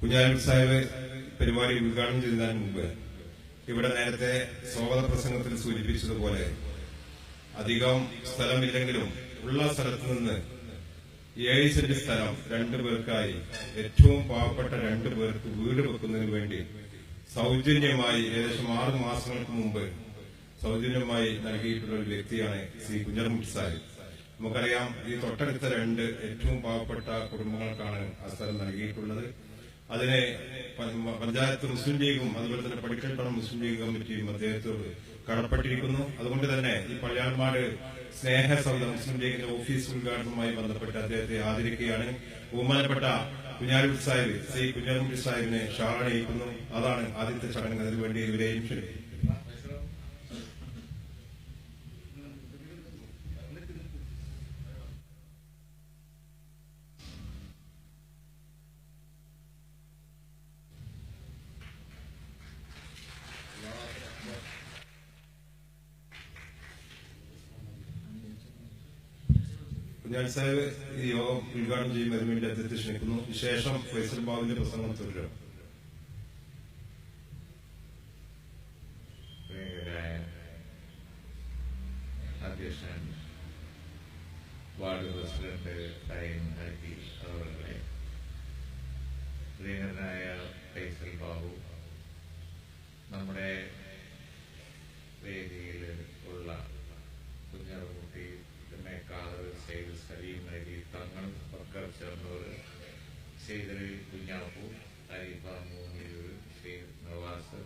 കുഞ്ഞാലിക്കുട്ടി സാഹിബ് പരിപാടി ഉദ്ഘാടനം ചെയ്യുന്നതിന് മുമ്പ് ഇവിടെ നേരത്തെ സ്വാഗത പ്രസംഗത്തിൽ സൂചിപ്പിച്ചതുപോലെ അധികം സ്ഥലമില്ലെങ്കിലും ഉള്ള സ്ഥലത്ത് നിന്ന് 7 സെന്റ് സ്ഥലം 2 പേർക്കായി, ഏറ്റവും പാവപ്പെട്ട 2 പേർക്ക് വീട് വെക്കുന്നതിന് വേണ്ടി സൗജന്യമായി ഏകദേശം 6 മാസങ്ങൾക്ക് മുമ്പ് സൗജന്യമായി നൽകിയിട്ടുള്ള ഒരു വ്യക്തിയാണ് ശ്രീ കുഞ്ഞാലിക്കുട്ടി സാഹിബ്. നമുക്കറിയാം, ഈ തൊട്ടടുത്ത 2 ഏറ്റവും പാവപ്പെട്ട കുടുംബങ്ങൾക്കാണ് ആ സ്ഥലം നൽകിയിട്ടുള്ളത്. അതിനെ പഞ്ചായത്ത് മുസ്ലിം ലീഗും അതുപോലെ തന്നെ പടിക്കൽപ്പണം മുസ്ലിം ലീഗ് കമ്മിറ്റിയും അദ്ദേഹത്തോട് കടപ്പെട്ടിരിക്കുന്നു. അതുകൊണ്ട് തന്നെ ഈ പള്ളിയാർമാട് സ്നേഹസൗധം മുസ്ലിം ലീഗിന്റെ ഓഫീസ് ഉദ്ഘാടനവുമായി ബന്ധപ്പെട്ട് അദ്ദേഹത്തെ ആദരിക്കുകയാണ്. ബഹുമാനപ്പെട്ട കുഞ്ഞാലിക്കുട്ടി സാഹിബ്, ശ്രീ കുഞ്ഞാലിക്കുട്ടി സാഹിബിനെ ഷാളണിയിക്കുന്നു. അതാണ് ആദ്യത്തെ ചടങ്ങ്. അതിനുവേണ്ടി ഇവരെയും ക്ഷണിക്കുന്നു. കുഞ്ഞാലിക്കുട്ടി സാഹിബ് ഈ യോഗം ഉദ്ഘാടനം ചെയ്യുന്നതിന് വേണ്ടി അദ്ദേഹത്തെ ക്ഷണിക്കുന്നു. ശേഷം ഫൈസൽ ബാബുവിന്റെ പ്രസംഗം തുടരും. അധ്യക്ഷൻ, വാർഡ് പ്രസിഡന്റ് അവരുടെ, പ്രിയങ്കരനായ ഫൈസൽ ബാബു, നമ്മുടെ വേദിയിൽ ഉള്ള കുഞ്ഞാലിക്കുട്ടി, സെയ്ദ് സലീം അലി തങ്ങൾ, ബക്കർ ചെറുന്നൂർ, സെയ്ദ് കുഞ്ഞാപ്പു, അരിഫ മൂന്നിയൂർ, ഷെയ്ഖ് നവാസ്,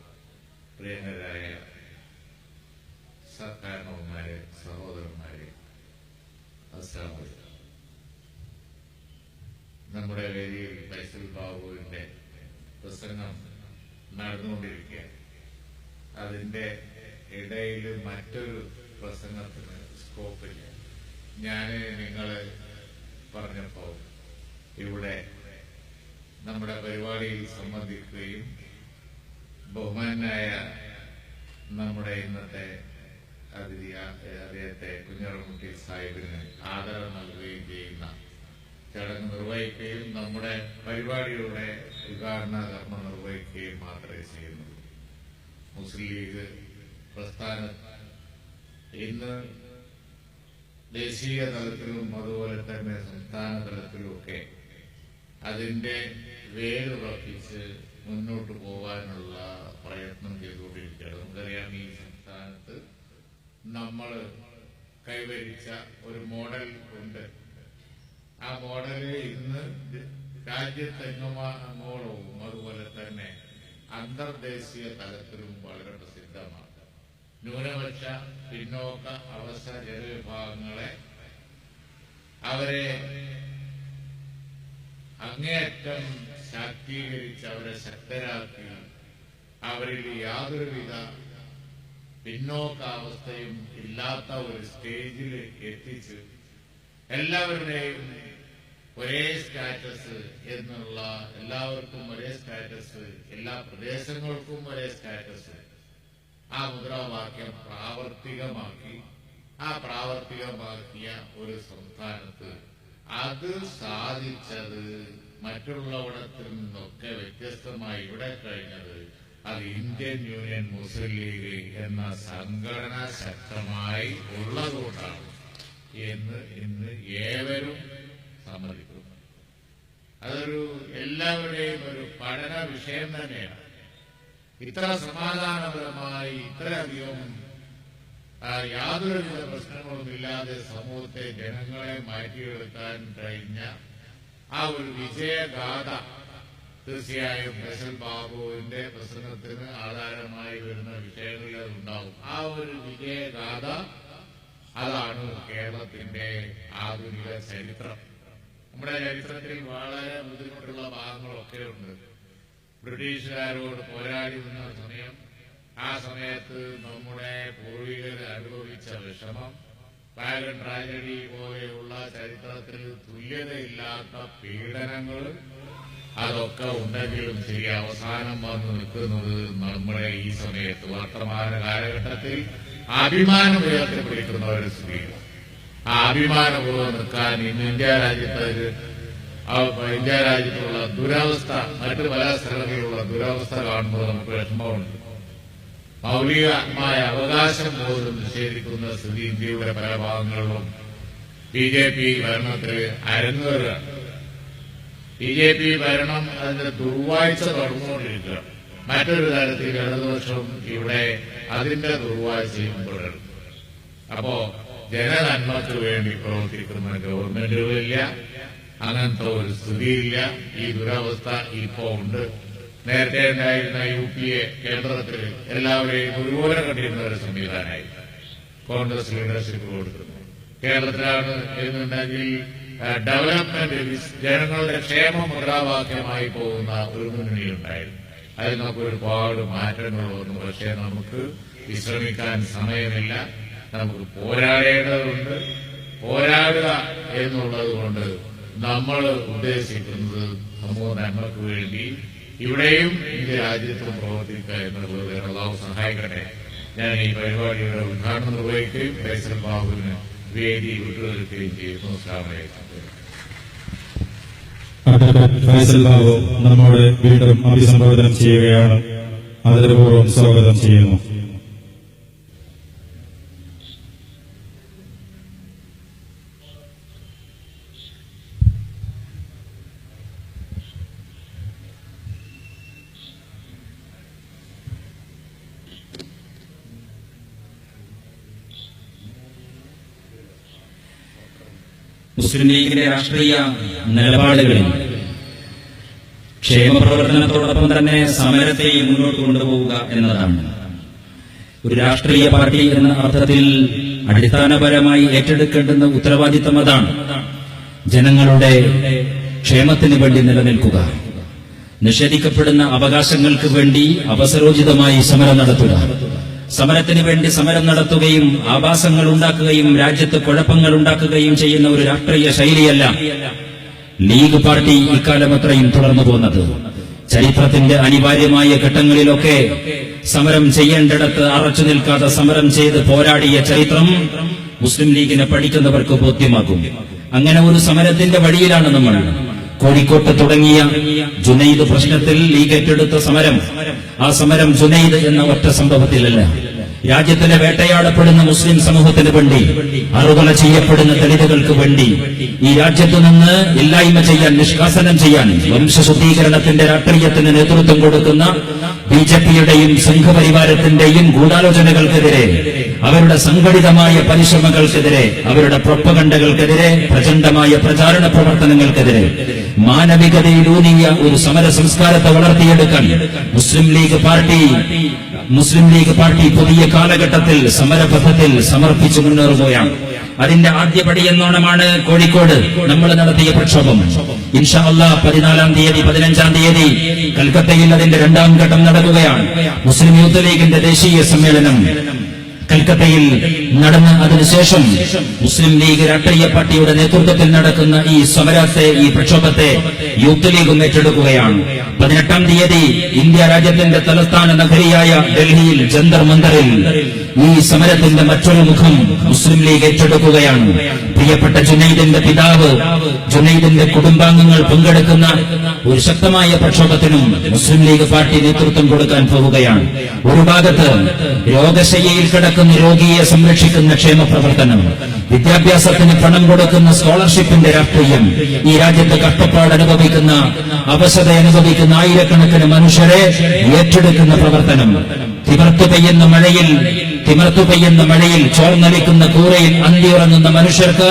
പ്രിയങ്കരായ കാരണവന്മാരെ, സഹോദരന്മാരെ, അസ്സലാമു അലൈക്കും. നമ്മുടെ വേദിയിൽ ഫൈസൽ ബാബുവിന്റെ പ്രസംഗം നടന്നുകൊണ്ടിരിക്കുകയാണ്. അതിന്റെ ഇടയിൽ മറ്റൊരു പ്രസംഗത്തിന് സ്കോപ്പില്ല. ഞാൻ നിങ്ങള് പറഞ്ഞപ്പോ ഇവിടെ നമ്മുടെ പരിപാടിയിൽ സംബന്ധിക്കുകയും ബഹുമാനായ നമ്മുടെ ഇന്നത്തെ അതിഥി അദ്ദേഹത്തെ കുഞ്ഞാലിക്കുട്ടി സാഹിബിന് ആദരം നൽകുകയും ചെയ്യുന്ന ചടങ്ങ് നിർവഹിക്കുകയും നമ്മുടെ പരിപാടിയുടെ ഉദ്ഘാടന കർമ്മം നിർവഹിക്കുകയും മാത്രമേ ചെയ്യുന്നുള്ളൂ. മുസ്ലിം ലീഗ് പ്രസ്ഥാനം ഇന്ന് ദേശീയ തലത്തിലും അതുപോലെ തന്നെ സംസ്ഥാന തലത്തിലുമൊക്കെ അതിന്റെ വേരുറപ്പിച്ച് മുന്നോട്ട് പോകാനുള്ള പ്രയത്നം ചെയ്തുകൊണ്ടിരിക്കുകയാണ്. നമുക്കറിയാം, ഈ സംസ്ഥാനത്ത് നമ്മൾ കൈവരിച്ച ഒരു മോഡൽ ഉണ്ട്. ആ മോഡല് ഇന്ന് രാജ്യത്തെങ്ങോളവും അതുപോലെ തന്നെ അന്തർദേശീയ തലത്തിലും വളരെ പ്രസിദ്ധമാണ്. ന്യൂനപക്ഷ പിന്നോക്ക അവസ്ഥ ജനവിഭാഗങ്ങളെ അവരെ അങ്ങേയറ്റം ശാക്തീകരിച്ച് അവരെ ശക്തരാക്കി അവരിൽ യാതൊരുവിധ പിന്നോക്കാവസ്ഥയും ഇല്ലാത്ത ഒരു സ്റ്റേജിൽ എത്തിച്ച് എല്ലാവരുടെയും ഒരേ സ്റ്റാറ്റസ് എന്നുള്ള, എല്ലാവർക്കും ഒരേ സ്റ്റാറ്റസ്, എല്ലാ പ്രദേശങ്ങൾക്കും ഒരേ സ്റ്റാറ്റസ്, ആ മുദ്രാവാക്യം പ്രാവർത്തികമാക്കി, ആ പ്രാവർത്തികമാക്കിയ ഒരു സംസ്ഥാനത്ത് അത് സാധിച്ചത് മറ്റുള്ളവിടത്തിൽ നിന്നൊക്കെ വ്യത്യസ്തമായി ഇവിടെ കഴിഞ്ഞത് അത് ഇന്ത്യൻ യൂണിയൻ മുസ്ലിം ലീഗ് എന്ന സംഘടന ശക്തമായി ഉള്ളതുകൊണ്ടാണ് എന്ന് ഇന്ന് ഏവരും സമ്മതിക്കുന്നു. അതൊരു എല്ലാവരുടെയും ഒരു പഠന വിഷയം തന്നെയാണ്. ഇത്ര സമാധാനപരമായി ഇത്രയധികം യാതൊരുവിധ പ്രശ്നങ്ങളുമില്ലാതെ സമൂഹത്തെ ജനങ്ങളെ മാറ്റിയെടുക്കാൻ കഴിഞ്ഞ ആ ഒരു വിജയഗാഥ തീർച്ചയായും ഫൈസൽ ബാബുവിന്റെ പ്രസംഗത്തിന് ആധാരമായി വരുന്ന വിഷയങ്ങളിൽ ഉണ്ടാവും. ആ ഒരു വിജയഗാഥ അതാണ് കേരളത്തിന്റെ ആധുനിക ചരിത്രം. നമ്മുടെ ചരിത്രത്തിൽ വളരെ ബുദ്ധിമുട്ടുള്ള ഭാഗങ്ങളൊക്കെ ഉണ്ട്. ബ്രിട്ടീഷുകാരോട് പോരാടി നിന്ന സമയം, ആ സമയത്ത് നമ്മുടെ പൂർവികർ അനുഭവിച്ച വിഷമം, വാഗൺ ട്രാജഡി പോലെയുള്ള ചരിത്രത്തിൽ തുല്യതയില്ലാത്ത പീഡനങ്ങൾ, അതൊക്കെ ഉണ്ടെങ്കിലും ശരി അവസാനം വന്ന് നിൽക്കുന്നത് നമ്മുടെ ഈ സമയത്ത് വർത്തമാന കാലഘട്ടത്തിൽ അഭിമാനം ഉയർത്തിപ്പിടിക്കുന്ന ഒരു സ്ത്രീയാണ്. ആ അഭിമാനപൂർവ്വം നിൽക്കാൻ ഇന്ന് ഇന്ത്യ രാജ്യത്തുള്ള ദുരവസ്ഥ, മറ്റു പല സ്ഥലങ്ങളിലുള്ള ദുരവസ്ഥ കാണുമ്പോൾ നമുക്ക് വിഷമമുണ്ട്. മൗലികമായ അവകാശം പോലും നിഷേധിക്കുന്ന സ്ഥിതി ഇന്ത്യയുടെ പല ഭാഗങ്ങളിലും BJP ഭരണത്തിൽ അരങ്ങേറുകയാണ്. BJP ഭരണം അതിന്റെ ദുർവാഴ്ച തുടർന്നുകൊണ്ടിരിക്കുക. മറ്റൊരു തരത്തിൽ ഇടതുപക്ഷം ഇവിടെ അതിന്റെ ദുർവാഴ്ചയും തുടരും. അപ്പോ ജനനന്മക്ക് വേണ്ടി പ്രവർത്തിക്കുന്ന ഗവൺമെന്റുകളില്ല, അങ്ങനത്തെ ഒരു സ്ഥിതിയില്ല. ഈ ദുരവസ്ഥ ഇപ്പോ ഉണ്ട്. നേരത്തെ ഉണ്ടായിരുന്ന UPA കേന്ദ്രത്തിൽ എല്ലാവരെയും ഒരുപോലെ കണ്ടിരുന്ന ഒരു സംവിധാനമായി കോൺഗ്രസ് ലീഡർഷിപ്പ് കൊടുക്കുന്നു. കേരളത്തിലാണ് എന്നുണ്ടെങ്കിൽ ഡെവലപ്മെന്റ്, ജനങ്ങളുടെ ക്ഷേമ മുദ്രാവാക്യമായി പോകുന്ന ഒരു മുന്നണി ഉണ്ടായിരുന്നു. അതിൽ നമുക്ക് ഒരുപാട് മാറ്റങ്ങൾ വന്നു. പക്ഷേ നമുക്ക് വിശ്രമിക്കാൻ സമയമില്ല. നമുക്ക് പോരാടേണ്ടതുണ്ട്. പോരാടുക എന്നുള്ളത് കൊണ്ട് നമ്മൾ ഉദ്ദേശിക്കുന്നത് സമൂഹ നന്മക്ക് വേണ്ടി ഇവിടെയും ഇന്ത്യ രാജ്യത്തും പ്രവർത്തിക്കുക എന്നുള്ളത് അല്ലാഹു സഹായിക്കട്ടെ. ഞാൻ ഈ പരിപാടിയുടെ ഉദ്ഘാടനം നിർവഹിക്കുകയും ഫൈസൽ ബാബുവിന് വേദി വിട്ടുകൊടുക്കുകയും ചെയ്യുന്നു. അസ്സലാമു അലൈക്കും. ഫൈസൽ ബാബു നമ്മോട് വീണ്ടും അഭിസംബോധന ചെയ്യുകയാണ്. ആദരപൂർവ്വം സ്വാഗതം ചെയ്യുന്നു. മുസ്ലിം ലീഗിന്റെ രാഷ്ട്രീയ നിലപാടുകളിൽ ക്ഷേമപ്രവർത്തനത്തോടൊപ്പം തന്നെ സമരത്തെയും മുന്നോട്ട് കൊണ്ടുപോവുക എന്നതാണ്. ഒരു രാഷ്ട്രീയ പാർട്ടി എന്ന അർത്ഥത്തിൽ അടിസ്ഥാനപരമായി ഏറ്റെടുക്കേണ്ടുന്ന ഉത്തരവാദിത്തം അതാണ്. ജനങ്ങളുടെ ക്ഷേമത്തിന് വേണ്ടി നിലനിൽക്കുക, നിഷേധിക്കപ്പെടുന്ന അവകാശങ്ങൾക്ക് വേണ്ടി അവസരോചിതമായി സമരം നടത്തുക, സമരത്തിന് വേണ്ടി സമരം നടത്തുകയും ആഭാസങ്ങൾ ഉണ്ടാക്കുകയും രാജ്യത്ത് കുഴപ്പങ്ങൾ ഉണ്ടാക്കുകയും ചെയ്യുന്ന ഒരു രാഷ്ട്രീയ ശൈലിയല്ല ലീഗ് പാർട്ടി ഇക്കാലം അത്രയും തുടർന്നു പോന്നത്. ചരിത്രത്തിന്റെ അനിവാര്യമായ ഘട്ടങ്ങളിലൊക്കെ സമരം ചെയ്യേണ്ടിടത്ത് അറച്ചു നിൽക്കാതെ സമരം ചെയ്ത് പോരാടിയ ചരിത്രം മുസ്ലിം ലീഗിനെ പഠിക്കുന്നവർക്ക് ബോധ്യമാകും. അങ്ങനെ ഒരു സമരത്തിന്റെ വഴിയിലാണ് നമ്മൾ. കോഴിക്കോട്ട് തുടങ്ങിയ ജുനൈദ് പ്രശ്നത്തിൽ ലീഗ് ഏറ്റെടുത്ത സമരം, ആ സമരം ജുനൈദ് എന്ന ഒറ്റ സംഭവത്തിലല്ല, രാജ്യത്തിലെ വേട്ടയാടപ്പെടുന്ന മുസ്ലിം സമൂഹത്തിന് വേണ്ടി, അറുകൊല ചെയ്യപ്പെടുന്ന ദളിതുകൾക്ക് വേണ്ടി, ഈ രാജ്യത്തു നിന്ന് ഇല്ലായ്മ ചെയ്യാൻ, നിഷ്കാസനം ചെയ്യാൻ വംശശുദ്ധീകരണത്തിന്റെ രാഷ്ട്രീയത്തിന് നേതൃത്വം കൊടുക്കുന്ന BJPയുടെയും സംഘപരിവാരത്തിന്റെയും ഗൂഢാലോചനകൾക്കെതിരെ, അവരുടെ സംഘടിതമായ പരിശ്രമങ്ങൾക്കെതിരെ, അവരുടെ പ്രൊപ്പഗണ്ടകൾക്കെതിരെ, പ്രചണ്ഡമായ പ്രചാരണ പ്രവർത്തനങ്ങൾക്കെതിരെ മാനവികതയിലൂന്നിയ ഒരു സമര സംസ്കാരത്തെ വളർത്തിയെടുക്കാൻ മുസ്ലിം ലീഗ് പാർട്ടി പുതിയ കാലഘട്ടത്തിൽ സമരപഥത്തിൽ സമർപ്പിച്ചു മുന്നേറുകയാണ്. അതിന്റെ ആദ്യപടി എന്നോണമാണ് കോഴിക്കോട് നമ്മൾ നടത്തിയ പ്രക്ഷോഭം. ഇൻഷാ അല്ലാഹ് 14-ാം തീയതി 15-ാം തീയതി കൽക്കത്തയിൽ അതിന്റെ 2ാം ഘട്ടം നടക്കുകയാണ്. മുസ്ലിം യൂത്ത് ലീഗിന്റെ ദേശീയ സമ്മേളനം കൽക്കത്തയിൽ നടന്ന് അതിനുശേഷം മുസ്ലിം ലീഗ് രാഷ്ട്രീയ പാർട്ടിയുടെ നേതൃത്വത്തിൽ നടക്കുന്ന ഈ സമരത്തെ, ഈ പ്രക്ഷോഭത്തെ യൂത്ത് ലീഗും ഏറ്റെടുക്കുകയാണ്. 18-ാം തീയതി ഇന്ത്യ രാജ്യത്തിന്റെ തലസ്ഥാന നഗരിയായ ഡൽഹിയിൽ ജന്തർ മന്ദറിൽ ഈ സമരത്തിന്റെ മറ്റൊരു മുഖം മുസ്ലിം ലീഗ് ഏറ്റെടുക്കുകയാണ്. പ്രിയപ്പെട്ട ജുനൈദിന്റെ പിതാവ്, ജുനൈദിന്റെ കുടുംബാംഗങ്ങൾ പങ്കെടുക്കുന്ന ഒരു ശക്തമായ പ്രക്ഷോഭത്തിനും മുസ്ലിം ലീഗ് പാർട്ടി നേതൃത്വം കൊടുക്കാൻ പോവുകയാണ്. ഒരു ഭാഗത്ത് രോഗശയ്യയിൽ കിടക്കുന്ന രോഗിയെ സംരക്ഷിക്കുന്ന ക്ഷേമ പ്രവർത്തനം, വിദ്യാഭ്യാസത്തിന് പണം കൊടുക്കുന്ന സ്കോളർഷിപ്പിന്റെ രാഷ്ട്രീയം, ഈ രാജ്യത്ത് കഷ്ടപ്പാട് അനുഭവിക്കുന്ന, അവശത അനുഭവിക്കുന്ന ആയിരക്കണക്കിന് മനുഷ്യരെ ഏറ്റെടുക്കുന്ന പ്രവർത്തനം, തിമർത്തു പെയ്യുന്ന മഴയിൽ ചോർന്നലിക്കുന്ന കൂരയിൽ അന്തിയുറങ്ങുന്ന മനുഷ്യർക്ക്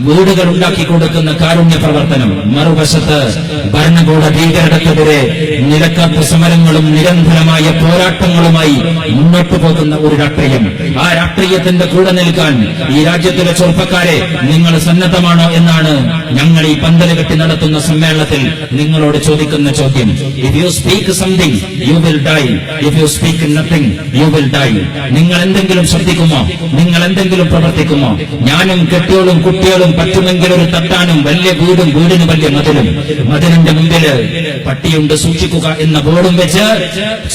വീടുകൾ ഉണ്ടാക്കി കൊടുക്കുന്ന കാരുണ്യ പ്രവർത്തനം, മറുവശത്ത് ഭരണകൂട ഭീകരതയ്ക്കെതിരെ നിലക്കാത്ത സമരങ്ങളും നിരന്തരമായ പോരാട്ടങ്ങളുമായി മുന്നോട്ടു പോകുന്ന ഒരു രാഷ്ട്രീയം. ആ രാഷ്ട്രീയത്തിന്റെ കൂടെ നിൽക്കാൻ ഈ രാജ്യത്തിലെ ചെറുപ്പക്കാരെ നിങ്ങൾ സന്നദ്ധമാണോ എന്നാണ് ഞങ്ങൾ ഈ പന്തല് കെട്ടി നടത്തുന്ന സമ്മേളനത്തിൽ നിങ്ങളോട് ചോദിക്കുന്ന ചോദ്യം. If you speak something you will die, if you speak nothing you will die. നിങ്ങൾ എന്തെങ്കിലും ശ്രദ്ധിക്കുമോ? നിങ്ങൾ എന്തെങ്കിലും പ്രവർത്തിക്കുമോ? ഞാനും കെട്ടിയോളും കുട്ടികളും പറ്റുമെങ്കിൽ ഒരു തട്ടാനും, വലിയ വീടും വീടിന് വലിയ മതിലും, മതിലിന്റെ മുമ്പില് പട്ടിയുണ്ട് സൂക്ഷിക്കുക എന്ന ബോർഡും വെച്ച്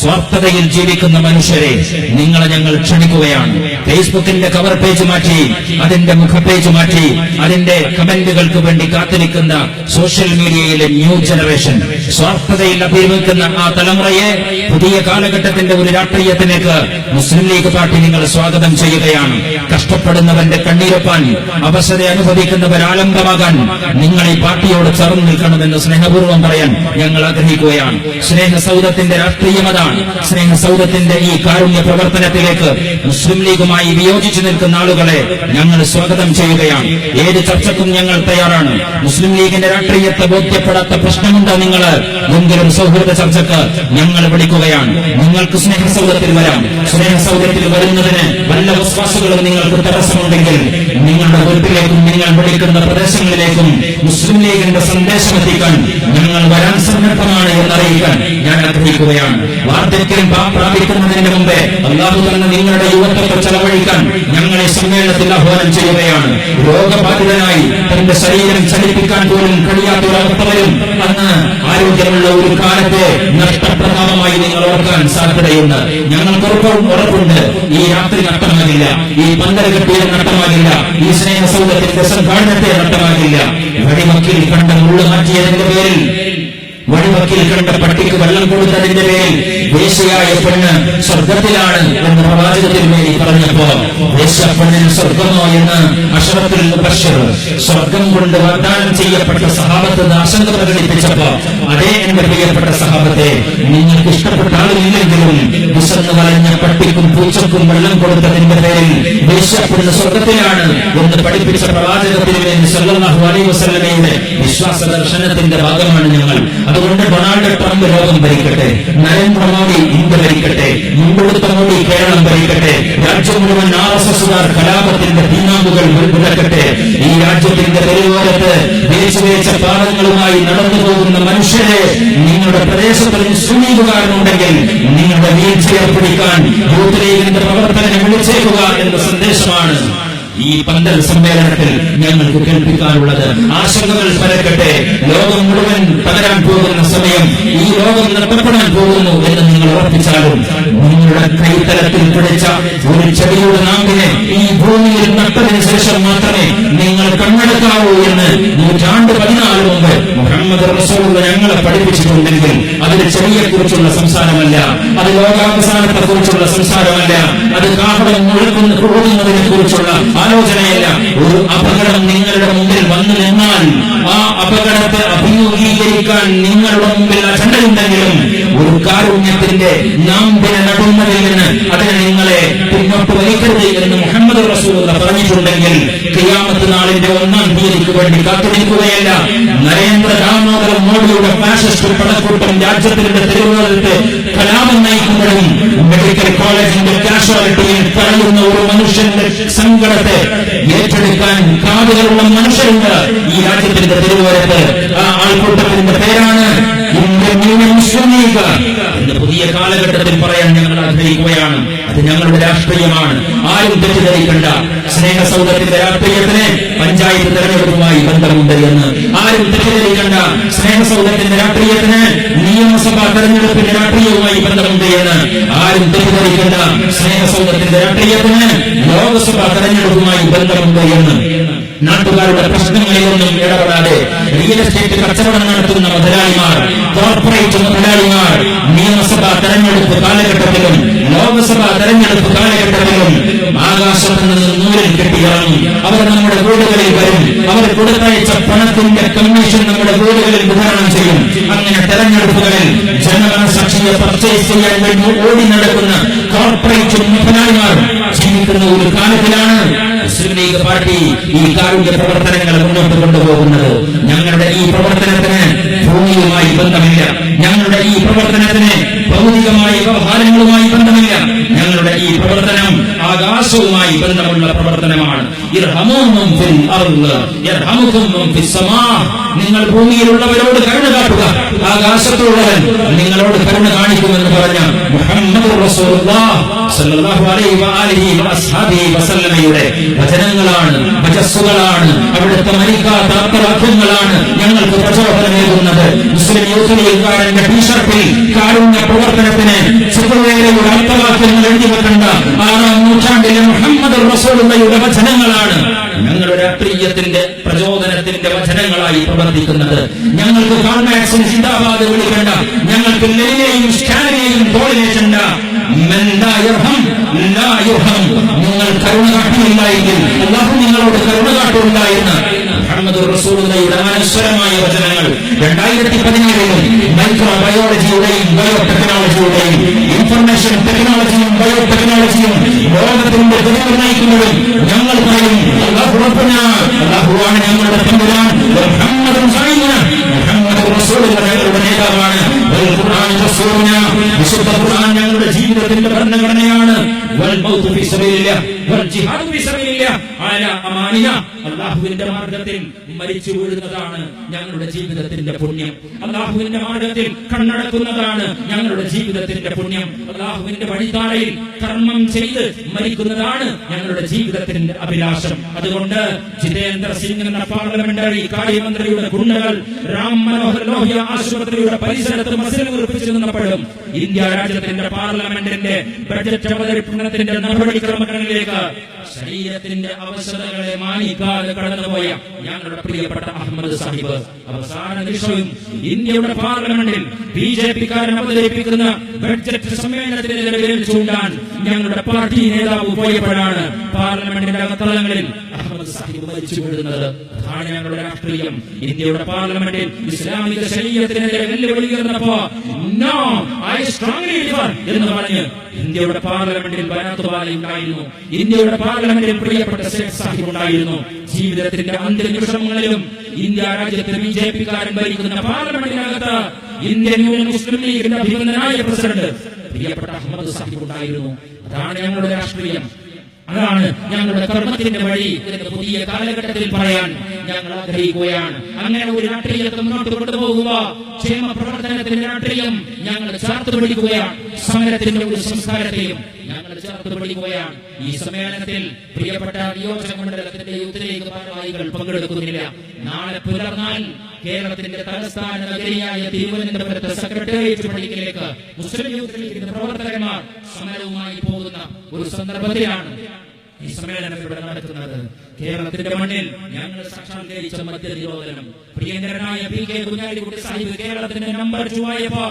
സ്വാർത്ഥതയിൽ ജീവിക്കുന്ന മനുഷ്യരെ നിങ്ങളെ ഞങ്ങൾ ക്ഷണിക്കുകയാണ്. ഫേസ്ബുക്കിന്റെ കവർ പേജ് മാറ്റി, അതിന്റെ മുഖപേജ് മാറ്റി, അതിന്റെ കമന്റുകൾക്ക് വേണ്ടി കാത്തിരിക്കുന്ന സോഷ്യൽ മീഡിയയിലെ ന്യൂ ജനറേഷൻ, സ്വാർത്ഥതയിൽ അഭിമുഖിക്കുന്ന ആ തലമുറയെ പുതിയ കാലഘട്ടത്തിന്റെ ഒരു രാഷ്ട്രീയത്തിലേക്ക് മുസ്ലിം ലീഗ് പാർട്ടി നിങ്ങൾ സ്വാഗതം ചെയ്യുകയാണ്. കഷ്ടപ്പെടുന്നവന്റെ കണ്ണീരൊപ്പാൻ, അവശത അനുഭവിക്കുന്നവർ ആലംബമാകാൻ നിങ്ങൾ ഈ പാർട്ടിയോട് ചേർന്ന് നിൽക്കണമെന്ന് സ്നേഹപൂർവ്വം പറയാൻ ഞങ്ങൾ ആഗ്രഹിക്കുകയാണ്. സ്നേഹസൗധത്തിന്റെ രാഷ്ട്രീയം അതാണ്. സ്നേഹസൗധത്തിന്റെ ഈ കാരുണ്യ പ്രവർത്തനത്തിലേക്ക് മുസ്ലിം ലീഗുമായി വിയോജിച്ചു നിൽക്കുന്ന ആളുകളെ ഞങ്ങൾ സ്വാഗതം ചെയ്യുകയാണ്. ഏത് ചർച്ചക്കും ഞങ്ങൾ തയ്യാറാണ്. മുസ്ലിം ലീഗിന്റെ രാഷ്ട്രീയത്തെ ബോധ്യപ്പെടാത്ത പ്രശ്നമുണ്ടോ നിങ്ങൾ എങ്കിലും സൗഹൃദ ചർച്ചക്ക് ഞങ്ങൾ വിളിക്കുകയാണ്. നിങ്ങൾക്ക് സ്നേഹസൗധത്തിൽ വരാം. സ്നേഹസൗധത്തിൽ വരുന്നതിന് വല്ല വിശ്വാസികളും നിങ്ങൾക്ക് തടസ്സമുണ്ടെങ്കിൽ നിങ്ങളുടെ വീട്ടിലേക്കും നിങ്ങൾ വിളിക്കുന്ന പ്രദേശങ്ങളിലേക്കും മുസ്ലിം ലീഗിന്റെ സന്ദേശം എത്തിക്കാൻ ഞങ്ങൾ വരാൻ സന്നദ്ധമാണ് എന്നറിയിക്കാൻ ഞാൻ ആഗ്രഹിക്കുകയാണ്. വാർദ്ധക്യം പ്രാപിക്കുന്നതിന് മുമ്പേ അല്ലാഹു തന്ന നിങ്ങളുടെ യുവത്വത്തെ ചെലവഴിക്കാൻ ഞങ്ങൾ ഈ സമ്മേളനത്തിൽ ആഹ്വാനം ചെയ്യുകയാണ്. രോഗബാധിതനായി തന്റെ ശരീരം ചലിപ്പിക്കാൻ പോലും കഴിയാത്ത ഒരവസ്ഥ വരും. അന്ന് ആരോഗ്യമുള്ള ഒരു കാലത്തെ നഷ്ടപ്രഭാവമായി നിങ്ങൾ ഓർക്കാൻ സാധ്യതയുണ്ട്. ഞങ്ങൾക്ക് ഉറപ്പുണ്ട് ഈ രാത്രി നഷ്ടമാകില്ല, ഈ പന്തല് കെട്ടിയ നഷ്ടമാകില്ല, ഈ സ്നേഹസൗധത്തിന്റെ സംഘാടനത്തെ നഷ്ടമാകില്ല. വഴിവക്കിൽ കണ്ട മുള്ളു മാറ്റിയതിന്റെ പേരിൽ, വഴിവക്കിൽ കണ്ട പട്ടിക്ക് വെള്ളം കൊടുത്തതിന്റെ പേരിൽ വേശ്യയായ പെണ്ണ് സ്വർഗത്തിലാണ് എന്ന് പ്രവാചകത്തിൽ വേണ്ടി പറഞ്ഞപ്പോ വേശ്യപ്പെണ്ണിന് സ്വർഗമോ എന്ന് അഷ്റഫുൽ മുബശ്ശിർ സ്വർഗം കൊണ്ട് വാഗ്ദാനം ചെയ്യപ്പെട്ട സഹാബത്ത് ആശങ്ക പ്രകടിപ്പിച്ചപ്പോ, അതേ എന്റെ പ്രിയപ്പെട്ട സഹാബത്തെ, നിങ്ങൾക്ക് ഇഷ്ടപ്പെട്ട ആളുമില്ലെങ്കിലും വിശന്ന് വലഞ്ഞ പട്ടിക്കും പൂച്ചക്കും വെള്ളം കൊടുത്തതിന്റെ പേരിൽ വേശ്യപ്പെണ്ണ് സ്വർഗത്തിലാണ് എന്ന് പഠിപ്പിച്ച പ്രവാചകത്തിന് വേണ്ടി സല്ലല്ലാഹു അലൈഹി വസല്ലമയുടെ വിശ്വാസ ദർശനത്തിന്റെ ഭാഗമാണ് ഞങ്ങൾ. അതുകൊണ്ട് ഡൊണാൾഡ് ട്രംപ് ലോകം ഭരിക്കട്ടെ, നരേന്ദ്രമോദി ഇന്ത്യ ഭരിക്കട്ടെ, മുമ്പെടുത്ത മോദി കേരളം ഭരിക്കട്ടെ, രാജ്യം മുഴുവൻ RSSകാർ കലാപത്തിന്റെ തീനാമ്പുകൾ വിളക്കട്ടെ. ഈ രാജ്യത്തിന്റെ തെരുവോരത്ത് വേച്ച പാദങ്ങളുമായി നടന്നു പോകുന്ന മനുഷ്യരെ നിങ്ങളുടെ പ്രദേശത്തിൽ മുസ്ലിംകാരനുണ്ടെങ്കിൽ നിങ്ങളുടെ വീഴ്ചയെ പിടിക്കാൻ യൂത്ത് ലീഗിന്റെ പ്രവർത്തകനെ വിളിച്ചേക്കുക എന്ന സന്ദേശമാണ് ഈ പന്തൽ സമ്മേളനത്തിൽ ഞങ്ങൾക്ക് കേൾപ്പിക്കാനുള്ളത്. ആശങ്കകൾ പരക്കട്ടെ. ലോകം മുഴുവൻ തകരാൻ പോകുന്ന സമയം, ഈ ലോകം നഷ്ടപ്പെടാൻ പോകുന്നു എന്ന് നിങ്ങൾ ഉറപ്പിച്ചാലും നിങ്ങളുടെ കൈത്തലത്തിൽ പിടിച്ച ഒരു ചെടിയുടെ നാമ്പിനെ ഈ ഭൂമിയിൽ നട്ടതിന് ശേഷം മാത്രമേ നിങ്ങൾ കണ്ണടക്കാവൂ എന്ന് 14 മുമ്പ് മുഹമ്മദ് റസൂൽ ഞങ്ങളെ പഠിപ്പിച്ചിട്ടുണ്ടെങ്കിൽ അതിൽ ചെടിയെക്കുറിച്ചുള്ള സംസാരമല്ല, അത് ലോകാവസാനത്തെ കുറിച്ചുള്ള സംസാരമല്ല, അത് കാഹളം മുഴക്കുന്നതിനെ കുറിച്ചുള്ള ആലോചനയല്ല. ഒരു അപകടം നിങ്ങളുടെ മുമ്പിൽ വന്നു നിന്നാൽ ആ അപകടത്തെ അഭിമുഖീകരിക്കാൻ നിങ്ങളുടെ മുമ്പിൽ അജണ്ടയുണ്ടെങ്കിലും ഒരു കാരുണ്യത്തിന്റെ നാമ്പിനെ നടുന്നതിൽ നിന്ന് അതിനെ നിങ്ങളെ പിന്നോട്ട് വലിക്കരുത് എന്ന് മുഹമ്മദ് റസൂൽ പറഞ്ഞിട്ടുണ്ടെങ്കിൽ ഖിയാമത്ത് നാളിന്റെ 1-ാം തീയതിക്ക് വേണ്ടി കാത്തിരിക്കുകയല്ല. നരേന്ദ്ര ദാമോദർ മോദിയുടെ ഫാഷിസ്റ്റ് പടക്കൂട്ടം രാജ്യത്തിന്റെ തെരുവുകളിലേക്ക് കലാപം നയിക്കുമ്പോഴും മെഡിക്കൽ കോളേജിന്റെ കാഷ്വാലിറ്റിയിൽ പറയുന്ന ഒരു മനുഷ്യന്റെ സങ്കടത്തെ ഏറ്റെടുക്കാൻ കാതുകളുള്ള മനുഷ്യരുണ്ട് ഈ രാജ്യത്തിന്റെ തെരുവോരത്ത്. ആ ആൾക്കൂട്ടത്തിന്റെ പേരാണ് ഇന്ത്യൻ യൂണിയൻ മുസ്ലിം ലീഗ് എന്ന് പുതിയ കാലഘട്ടത്തിൽ പറയാൻ ഞങ്ങൾ ആഗ്രഹിക്കുകയാണ്. അത് ഞങ്ങളുടെ രാഷ്ട്രീയമാണ്. ആരും തെറ്റിദ്ധരിക്കണ്ട. സ്നേഹസൗധത്തിന്റെ രാഷ്ട്രീയത്തിന് പഞ്ചായത്ത് തെരഞ്ഞെടുപ്പുമായി ബന്ധമുണ്ട് എന്ന് ആരും തെറ്റിദ്ധരിക്കണ്ട. സ്നേഹസൗധത്തിന്റെ രാഷ്ട്രീയത്തിന് നിയമസഭാ തെരഞ്ഞെടുപ്പിന്റെ രാഷ്ട്രീയവുമായി ബന്ധമുണ്ട് എന്ന് ആരും തെറ്റിദ്ധരിക്കേണ്ട. സ്നേഹസൗധത്തിന്റെ രാഷ്ട്രീയത്തിന് ലോക്സഭാ തെരഞ്ഞെടുപ്പുമായി ബന്ധമുണ്ട് എന്ന്. നാട്ടുകാരുടെ പ്രശ്നങ്ങളിലൊന്നും ഇടപെടാതെ റിയൽ എസ്റ്റേറ്റ് കച്ചവടം നടത്തുന്ന മുതലാളിമാർ, കോർപ്പറേറ്റ് മുതലാളിമാർ നിയമസഭാ തെരഞ്ഞെടുപ്പ് കാലഘട്ടത്തിലും ലോക്സഭാ തെരഞ്ഞെടുപ്പ് കാലഘട്ടത്തിലും ആകാശത്ത് നിന്ന് നൂലിൽ കെട്ടിയിറങ്ങും. അവർ നമ്മുടെ വീടുകളിൽ വരും. അവർ കൊടുത്തയച്ച പണത്തിന്റെ കമ്മീഷൻ നമ്മുടെ വീടുകളിൽ വിതരണം ചെയ്യും. അങ്ങനെ തെരഞ്ഞെടുപ്പുകളിൽ ജനമനസാക്ഷിയെ പർച്ചേസ് ചെയ്യാൻ വേണ്ടി ഓടി നടക്കുന്ന കോർപ്പറേറ്റ് മുതലാളിമാർ ജീവിക്കുന്ന ഒരു കാലത്തിലാണ് മുസ്ലിം ലീഗ് പാർട്ടി ഈ കാരുണ്യ പ്രവർത്തനങ്ങൾ മുന്നോട്ട് കൊണ്ടുപോകുന്നത്. ഞങ്ങളുടെ ഈ പ്രവർത്തനത്തിന് ഭൂമിയുമായി ബന്ധമില്ല. ഞങ്ങളുടെ ഈ പ്രവർത്തനത്തിന് ഭൗതികമായ വ്യവഹാരങ്ങളുമായി ബന്ധമില്ല. ഞങ്ങളുടെ ഈ പ്രവർത്തനം ആകാശവുമായി ബന്ധമുള്ള പ്രവർത്തനമാണ്. നിങ്ങൾ ഭൂമിയിലുള്ളവരോട് കരുണ കാട്ടുക, ആകാശത്തുള്ളവൻ നിങ്ങളോട് കരുണ കാണിക്കുമെന്ന് പറഞ്ഞ മുഹമ്മദ് റസൂലുള്ളാഹി സ്വല്ലല്ലാഹു അലൈഹി വസല്ലമയുടെ വചനങ്ങളാണ്, വചസ്സുകളാണ്, അവിടുത്തെ മരിക്കാത്ത അർത്ഥവാക്യങ്ങളാണ് ഞങ്ങൾക്ക് പ്രചോദനമേകുന്നത്. മുസ്ലിം യൂത്ത് ലീഗുകാരന്റെ ടീഷർട്ടിൽ കാരുണ്യ പ്രവർത്തനത്തിന് സുഖവേലയുടെ അർത്ഥവാക്യങ്ങൾ എഴുതി വെക്കേണ്ട 6-ാം നൂറ്റാണ്ടിലെ മുഹമ്മദ് റസൂലുള്ളാഹിയുടെ വചനങ്ങളാണ് ഞങ്ങളുടെ രാഷ്ട്രീയത്തിന്റെ പ്രചോദനത്തിന്റെ വചനങ്ങളായി പ്രവർത്തിക്കുന്നത്. ഞങ്ങൾക്ക് കാൾമാക്സും സിന്ദാബാദ് വിളിക്കേണ്ട, ഞങ്ങൾക്ക് ലെനിനെയും സ്റ്റാലിനെയും തോളിലേറ്റണ്ട. നിങ്ങൾ കരുണ കാട്ടുന്നില്ല എങ്കിൽ അല്ലാഹു നിങ്ങളോട് കരുണ കാട്ടില്ല എന്ന് മുഹമ്മദ് റസൂലുള്ളാഹിയുടെ അനശ്വരമായ വചനങ്ങൾ 2017 മൈക്രോബയോളജിയുടെയും ബയോടെക്നോളജിയുടെയും ഇൻഫർമേഷൻ ടെക്നോളജിയും ബയോടെക്നോളജിയും ലോകത്തിന്റെ ഗതി നിർണ്ണയിക്കുന്നതും ഞങ്ങൾ പറയും അല്ലാഹുവാണ് ഞങ്ങളുടെ തമ്പുരാൻ, മുഹമ്മദും മുഹമ്മദ് റസൂലുള്ളാഹിയുടെ നേതാവാണ്. വിശുദ്ധ ഖുർആൻ ഞങ്ങളുടെ ജീവിതത്തിന്റെ ഭരണഘടനയാണ്. അല്ലാഹുവിന്റെ മാർഗത്തിൽ മരിച്ചു വീഴുന്നതാണ് ഞങ്ങളുടെ ജീവിതത്തിന്റെ പുണ്യം. അല്ലാഹുവിന്റെ മാർഗത്തിൽ കണ്ണടക്കുന്നതാണ് ഞങ്ങളുടെ ജീവിതത്തിന്റെ പുണ്യം. അല്ലാഹുവിന്റെ വഴിത്താരയിൽ കർമ്മം ചെയ്ത് മരിക്കുന്നതാണ് ഞങ്ങളുടെ ജീവിതത്തിന്റെ അഭിലാഷം. അതുകൊണ്ട് ജിതേന്ദ്ര സിംഗ് എന്ന പാർലമെന്ററി കാര്യമന്ത്രിയുടെ ഗുണ്ടകൾ രാം മനോഹർ ലോഹ്യ ആശുപത്രിയുടെ പരിസരത്ത് മസിൽ ഉറപ്പിച്ചു നിന്നപ്പോഴും ഇന്ത്യ രാജ്യത്തിന്റെ പാർലമെന്റിന്റെ ബഡ്ജറ്റ് അവതരിപ്പിക്കുന്നതിന്റെ നടപടിക്രമങ്ങളിലേക്ക് ശരീരത്തിന്റെ അവസരങ്ങളെ മാനിക്കാതെ കടന്നുപോയ ഞങ്ങളുടെ പ്രിയപ്പെട്ട അഹമ്മദ് സാഹിബ് അവസാന നിമിഷവും ഇന്ത്യയുടെ പാർലമെന്റിൽ BJP-കാരൻ അവതരിപ്പിക്കുന്ന ബഡ്ജറ്റ് സമ്മേളനത്തിന്റെ പേരിൽ ചൂണ്ടാൻ ഞങ്ങളുടെ പാർട്ടി നേതാവ് പോയപ്പോഴാണ് പാർലമെന്റിന്റെ അകത്തളങ്ങളിൽ അഹമ്മദ് സാഹിബ് മരിച്ചു വീഴുന്നത്. അതാണ് ഞങ്ങളുടെ രാഷ്ട്രീയം. ഇന്ത്യയുടെ പാർലമെന്റിൽ ഇസ്ലാമിക ശരീഅത്തിനെതിരെ വെല്ലുവിളി ഉയർന്നപ്പോ നോ ഐ സ്ട്രോങ്ലി ഡിഫർ എന്ന് പറഞ്ഞ് ഇന്ത്യയുടെ പാർലമെന്റിൽ ബനാത്തുവാലി ഉണ്ടായിരുന്നു. ഇന്ത്യയുടെ പാർലമെന്റിൽ പ്രിയപ്പെട്ട ഷേഖ് സാഹിബ് ഉണ്ടായിരുന്നു. ജീവിതത്തിന്റെ അന്ത്യ നിമിഷങ്ങളിലും ഇന്ത്യ രാജ്യത്തെ BJP-കാരൻ ഭരിക്കുന്ന പാർലമെന്റിനകത്ത് ഇന്ത്യൻ യൂണിയൻ മുസ്ലിം ലീഗിന്റെ അഭിനന്ദനായ പ്രസിഡന്റ് പ്രിയപ്പെട്ട അഹമ്മദ് സാഹിബ് ഉണ്ടായിരുന്നു. അതാണ് ഞങ്ങളുടെ രാഷ്ട്രീയം. അതാണ് ഞങ്ങളുടെ കർമ്മത്തിന്റെ വഴി എന്ന് പുതിയ കാലഘട്ടത്തിൽ പറയാൻ ഞങ്ങൾ ആഗ്രഹിക്കുകയാണ്. അങ്ങനെ ഒരു രാഷ്ട്രീയത്തെ മുന്നോട്ട് കൊണ്ടുപോകുക, ക്ഷേമ പ്രവർത്തനത്തിന്റെ രാഷ്ട്രീയം ഞങ്ങൾ ചേർത്ത് പിടിക്കുകയാണ്. സമരത്തിന്റെ ഒരു സംസ്കാരത്തെയും ഞങ്ങൾ ചേർത്ത് പിടിക്കുകയാണ്. ഈ സമ്മേളനത്തിൽ പ്രിയപ്പെട്ട നിയോജക മണ്ഡലത്തിന്റെ യൂത്ത് ലീഗ് ഭാരവാഹികൾ പങ്കെടുക്കുന്നില്ല. നാളെ പുലർന്നാൽ കേരളത്തിന്റെ തലസ്ഥാന നഗരിയായ തിരുവനന്തപുരത്ത് സെക്രട്ടേറിയറ്റ് പള്ളിയിലേക്ക് മുസ്ലിം യൂത്ത് ലീഗിന്റെ പ്രവർത്തകന്മാർ സമരവുമായി പോകുന്ന ഒരു സന്ദർഭത്തിലാണ് ഈ സമ്മേളനം ഇവിടെ നടക്കുന്നത്. കേരളത്തിന്റെ മണ്ണിൽ ഞങ്ങൾ സാക്ഷാത്കരിച്ച മദ്യനിരോധനം പ്രിയങ്കരനായ PK കുഞ്ഞാലിക്കുട്ടി സാഹിബ് കേരളത്തിന്റെ നമ്പർ 2 ആയപ്പോ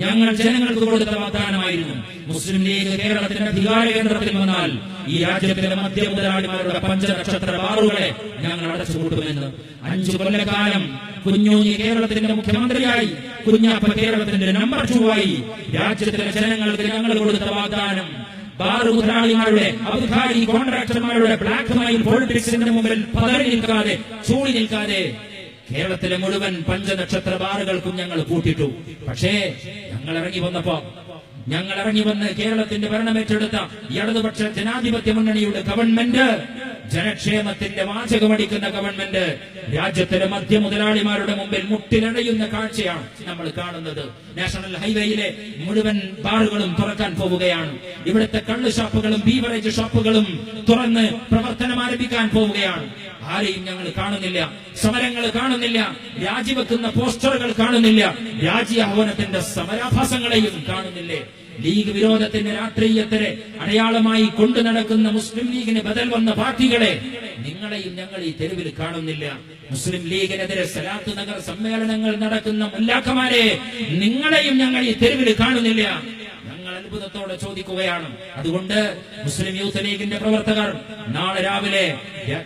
ഞങ്ങൾ ജനങ്ങൾക്ക് കൊടുത്ത വാഗ്ദാനമായിരുന്നു. മുസ്ലിം ലീഗ് കേരളത്തിന്റെ അധികാര കേന്ദ്രത്തിൽ വന്നാൽ ഈ രാജ്യത്തിലെ മദ്യ മുതലാളിമാരുടെ പഞ്ചനക്ഷത്ര ബാറുകളെ ഞങ്ങൾ അടച്ചുപൂട്ടുമെന്ന്. 5 കൊല്ലക്കാലം കുഞ്ഞൂഞ്ഞി കേരളത്തിന്റെ മുഖ്യമന്ത്രിയായി, കുഞ്ഞാപ്പ കേരളത്തിന്റെ നമ്പർ 2 ആയി. രാജ്യത്തിലെ ജനങ്ങൾക്ക് ഞങ്ങൾ കൊടുത്ത വാഗ്ദാനം ബാർ മുതലാളിമാരുടെ, അധികാരി കോൺട്രാക്ടർമാരുടെ ബ്ലാക്ക് മൈൽ പൊളിറ്റിക്സിന്റെ മുമ്പിൽ പതറി നിൽക്കാതെ, ചൂടി നിൽക്കാതെ കേരളത്തിലെ മുഴുവൻ പഞ്ചനക്ഷത്ര ബാറുകൾക്കും ഞങ്ങൾ കൂട്ടിട്ടു. പക്ഷേ ഞങ്ങൾ ഇറങ്ങി വന്ന് കേരളത്തിന്റെ ഭരണമേറ്റെടുത്ത ഇടതുപക്ഷ ജനാധിപത്യ മുന്നണിയുടെ ഗവൺമെന്റ്, ജനക്ഷേമത്തിന്റെ വാചകമടിക്കുന്ന ഗവൺമെന്റ്, രാജ്യത്തിലെ മദ്യ മുതലാളിമാരുടെ മുമ്പിൽ മുട്ടിലടയുന്ന കാഴ്ചയാണ് നമ്മൾ കാണുന്നത്. നാഷണൽ ഹൈവേയിലെ മുഴുവൻ ബാറുകളും തുറക്കാൻ പോവുകയാണ്. ഇവിടുത്തെ കള്ള് ഷോപ്പുകളും ബീവറേജ് ഷോപ്പുകളും തുറന്ന് പ്രവർത്തനം ആരംഭിക്കാൻ പോവുകയാണ്. ആരെയും ഞങ്ങൾ കാണുന്നില്ല. സമരങ്ങൾ കാണുന്നില്ല. രാജിവെക്കുന്ന പോസ്റ്ററുകൾ കാണുന്നില്ല. രാജ്യാഹ്വാനത്തിന്റെ സമരാഭാസങ്ങളെയും കാണുന്നില്ലേ? ലീഗ് വിരോധത്തിന്റെ രാഷ്ട്രീയത്തിന് അടയാളമായി കൊണ്ടു നടക്കുന്ന മുസ്ലിം ലീഗിന് ബദൽ വന്ന പാർട്ടികളെ നിങ്ങളെയും ഞങ്ങൾ ഈ തെരുവിൽ കാണുന്നില്ല. മുസ്ലിം ലീഗിനെതിരെ സലാത്ത് നഗർ സമ്മേളനങ്ങൾ നടക്കുന്ന മുല്ലാക്കമാരെ നിങ്ങളെയും ഞങ്ങൾ ഈ തെരുവിൽ കാണുന്നില്ല. ഞങ്ങൾ അത്ഭുതത്തോടെ ചോദിക്കുകയാണ്. അതുകൊണ്ട് മുസ്ലിം യൂത്ത് ലീഗിന്റെ പ്രവർത്തകർ നാളെ രാവിലെ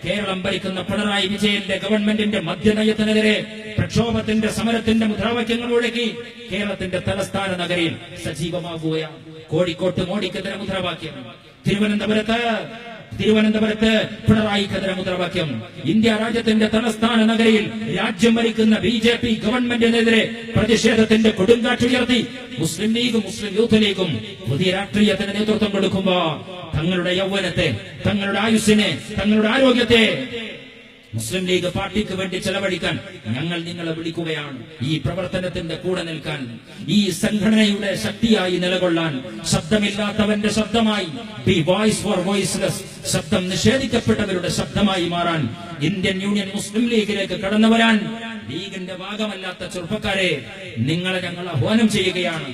കേരളം ഭരിക്കുന്ന പിണറായി വിജയന്റെ ഗവൺമെന്റിന്റെ മദ്യനയത്തിനെതിരെ പ്രക്ഷോഭത്തിന്റെ സമരത്തിന്റെ മുദ്രാവാക്യങ്ങൾ മുഴക്കി കേരളത്തിന്റെ തലസ്ഥാന നഗരിയിൽ സജീവമാകുകയാണ്. കോഴിക്കോട്ട് മോഡിക്കെതിരെ മുദ്രാവാക്യം, തിരുവനന്തപുരത്ത് പിണറായിക്കെതിരെ മുദ്രാവാക്യം, ഇന്ത്യ രാജ്യത്തിന്റെ തലസ്ഥാന നഗരിയിൽ രാജ്യം ഭരിക്കുന്ന BJP ഗവൺമെന്റിനെതിരെ പ്രതിഷേധത്തിന്റെ കൊടുങ്കാറ്റുയർത്തി മുസ്ലിം ലീഗും മുസ്ലിം യൂത്ത് ലീഗും പുതിയ രാഷ്ട്രീയത്തിന് നേതൃത്വം കൊടുക്കുമ്പോ തങ്ങളുടെ യൗവനത്തെ, തങ്ങളുടെ ആയുസ്സിനെ, തങ്ങളുടെ ആരോഗ്യത്തെ മുസ്ലിം ലീഗ് പാർട്ടിക്ക് വേണ്ടി ചെലവഴിക്കാൻ ഞങ്ങൾ നിങ്ങളെ വിളിക്കുകയാണ്. ഈ പ്രവർത്തനത്തിന്റെ കൂടെ നിൽക്കാൻ, ഈ സംഘടനയുടെ ശക്തിയായി നിലകൊള്ളാൻ, ശബ്ദമില്ലാത്തവന്റെ ശബ്ദമായി, ബി വോയിസ് ഫോർ വോയിസ്ലെസ്, ശബ്ദം നിഷേധിക്കപ്പെട്ടവരുടെ ശബ്ദമായി മാറാൻ, ഇന്ത്യൻ യൂണിയൻ മുസ്ലിം ലീഗിലേക്ക് കടന്നു വരാൻ ലീഗിന്റെ ഭാഗമല്ലാത്ത ചെറുപ്പക്കാരെ ഞങ്ങളെ ഞങ്ങൾ ആഹ്വാനം ചെയ്യുകയാണ്.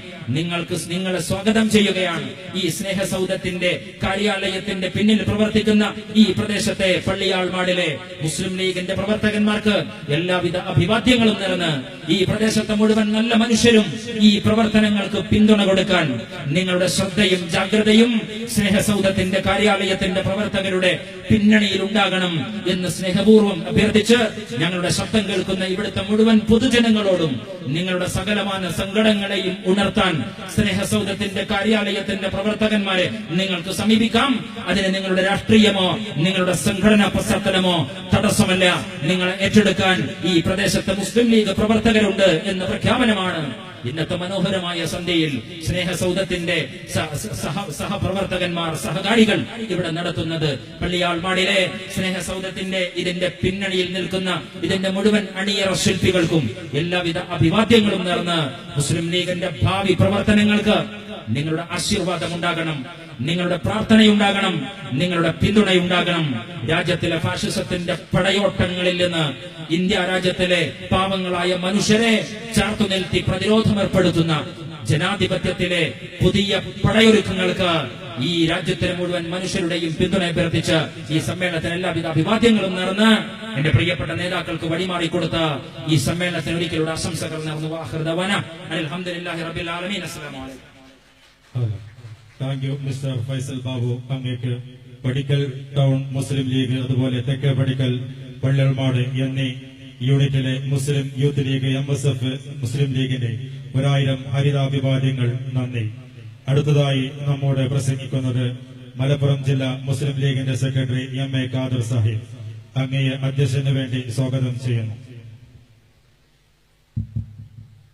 നിങ്ങളെ സ്വാഗതം ചെയ്യുകയാണ്. ഈ സ്നേഹസൗധത്തിന്റെ കാര്യാലയത്തിന്റെ പിന്നിൽ പ്രവർത്തിക്കുന്ന ഈ പ്രദേശത്തെ പള്ളിയാൾമാടിലെ മുസ്ലിം ലീഗിന്റെ പ്രവർത്തകന്മാർക്ക് എല്ലാവിധ അഭിവാദ്യങ്ങളും നേർന്ന് ഈ പ്രദേശത്തെ മുഴുവൻ നല്ല മനുഷ്യരും ഈ പ്രവർത്തനങ്ങൾക്ക് പിന്തുണ കൊടുക്കാൻ നിങ്ങളുടെ ശ്രദ്ധയും ജാഗ്രതയും സ്നേഹസൗധത്തിന്റെ കാര്യാലയത്തിന്റെ പ്രവർത്തകരുടെ പിന്നണിയിൽ ഉണ്ടാകണം എന്ന് സ്നേഹപൂർവ്വം അഭ്യർത്ഥിച്ച് ഞങ്ങളുടെ ശബ്ദം കേൾക്കുന്ന ഇവിടുത്തെ മുഴുവൻ പൊതുജനങ്ങളോടും നിങ്ങളുടെ സകലമാന സങ്കടങ്ങളെയും ഉണർത്താൻ സ്നേഹസൗധത്തിന്റെ കാര്യാലയത്തിന്റെ പ്രവർത്തകന്മാരെ നിങ്ങൾക്ക് സമീപിക്കാം. അതിന് നിങ്ങളുടെ രാഷ്ട്രീയമോ നിങ്ങളുടെ സംഘടനാ പശ്ചാത്തലമോ തടസ്സമല്ല. നിങ്ങളെ ഏറ്റെടുക്കാൻ ഈ പ്രദേശത്തെ മുസ്ലിം ലീഗ് പ്രവർത്തകരുണ്ട് എന്ന പ്രഖ്യാപനമാണ് ഇന്നത്തെ മനോഹരമായ സന്ധ്യയിൽ സ്നേഹസൗധത്തിന്റെ സഹപ്രവർത്തകന്മാർ, സഹകാരികൾ ഇവിടെ നടത്തുന്നത്. പള്ളിയാൾമാടിലെ സ്നേഹസൗധത്തിന്റെ ഇതിന്റെ പിന്നണിയിൽ നിൽക്കുന്ന ഇതിന്റെ മുഴുവൻ അണിയറ ശില്പികൾക്കും എല്ലാവിധ അഭിവാദ്യങ്ങളും നേർന്ന് മുസ്ലിം ലീഗിന്റെ ഭാവി പ്രവർത്തനങ്ങൾക്ക് നിങ്ങളുടെ ആശീർവാദം ഉണ്ടാകണം, നിങ്ങളുടെ പ്രാർത്ഥനയുണ്ടാകണം, നിങ്ങളുടെ പിന്തുണയുണ്ടാകണം. രാജ്യത്തിലെ ഫാഷിസത്തിന്റെ പടയോട്ടങ്ങളിൽ നിന്ന് ഇന്ത്യ രാജ്യത്തിലെ പാവങ്ങളായ മനുഷ്യരെ ചേർത്തു നിർത്തി പ്രതിരോധമേർപ്പെടുത്തുന്ന ജനാധിപത്യത്തിലെ പുതിയ പടയൊരുക്കങ്ങൾക്ക് ഈ രാജ്യത്തിലെ മുഴുവൻ മനുഷ്യരുടെയും പിന്തുണ അഭ്യർത്ഥിച്ച് ഈ സമ്മേളനത്തിന് എല്ലാവിധ അഭിവാദ്യങ്ങളും നേർന്ന് എന്റെ പ്രിയപ്പെട്ട നേതാക്കൾക്ക് വഴിമാറിക്കൊടുത്ത ഈ സമ്മേളനത്തിന് ഒരിക്കലുള്ള ആശംസകൾ നേർന്നു. അൽഹംദുലില്ലാഹി റബ്ബിൽ ആലമീൻ. അസ്സലാമു അലൈക്കും. Thank you mister Faisal Babu. അങ്ങേക്ക് പടിക്കൽ ടൗൺ മുസ്ലിം ലീഗ്, അതുപോലെ തെക്കേ പടിക്കൽ, പള്ളിയൾമാട് എന്നീ യൂണിറ്റിലെ മുസ്ലിം യൂത്ത് ലീഗ്, MSF മുസ്ലിം ലീഗിന്റെ 1000 ഹരിതാഭിവാദ്യങ്ങൾ. നന്ദി. അടുത്തതായി നമ്മോട് പ്രസംഗിക്കുന്നത് മലപ്പുറം ജില്ലാ മുസ്ലിം ലീഗിന്റെ സെക്രട്ടറി MA ഖാദർ സാഹിബ്. അങ്ങയെ അധ്യക്ഷന് വേണ്ടി സ്വാഗതം ചെയ്യുന്നു.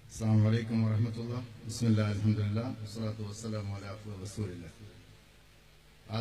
അസ്സലാമു അലൈക്കും വറഹ്മത്തുള്ളാഹി. ബിസ്മില്ലാഹിർ റഹ്മാനിർ റഹീം. വസ്സലാത്തു വസ്സലാമു അലാ റസൂലില്ലാഹ്.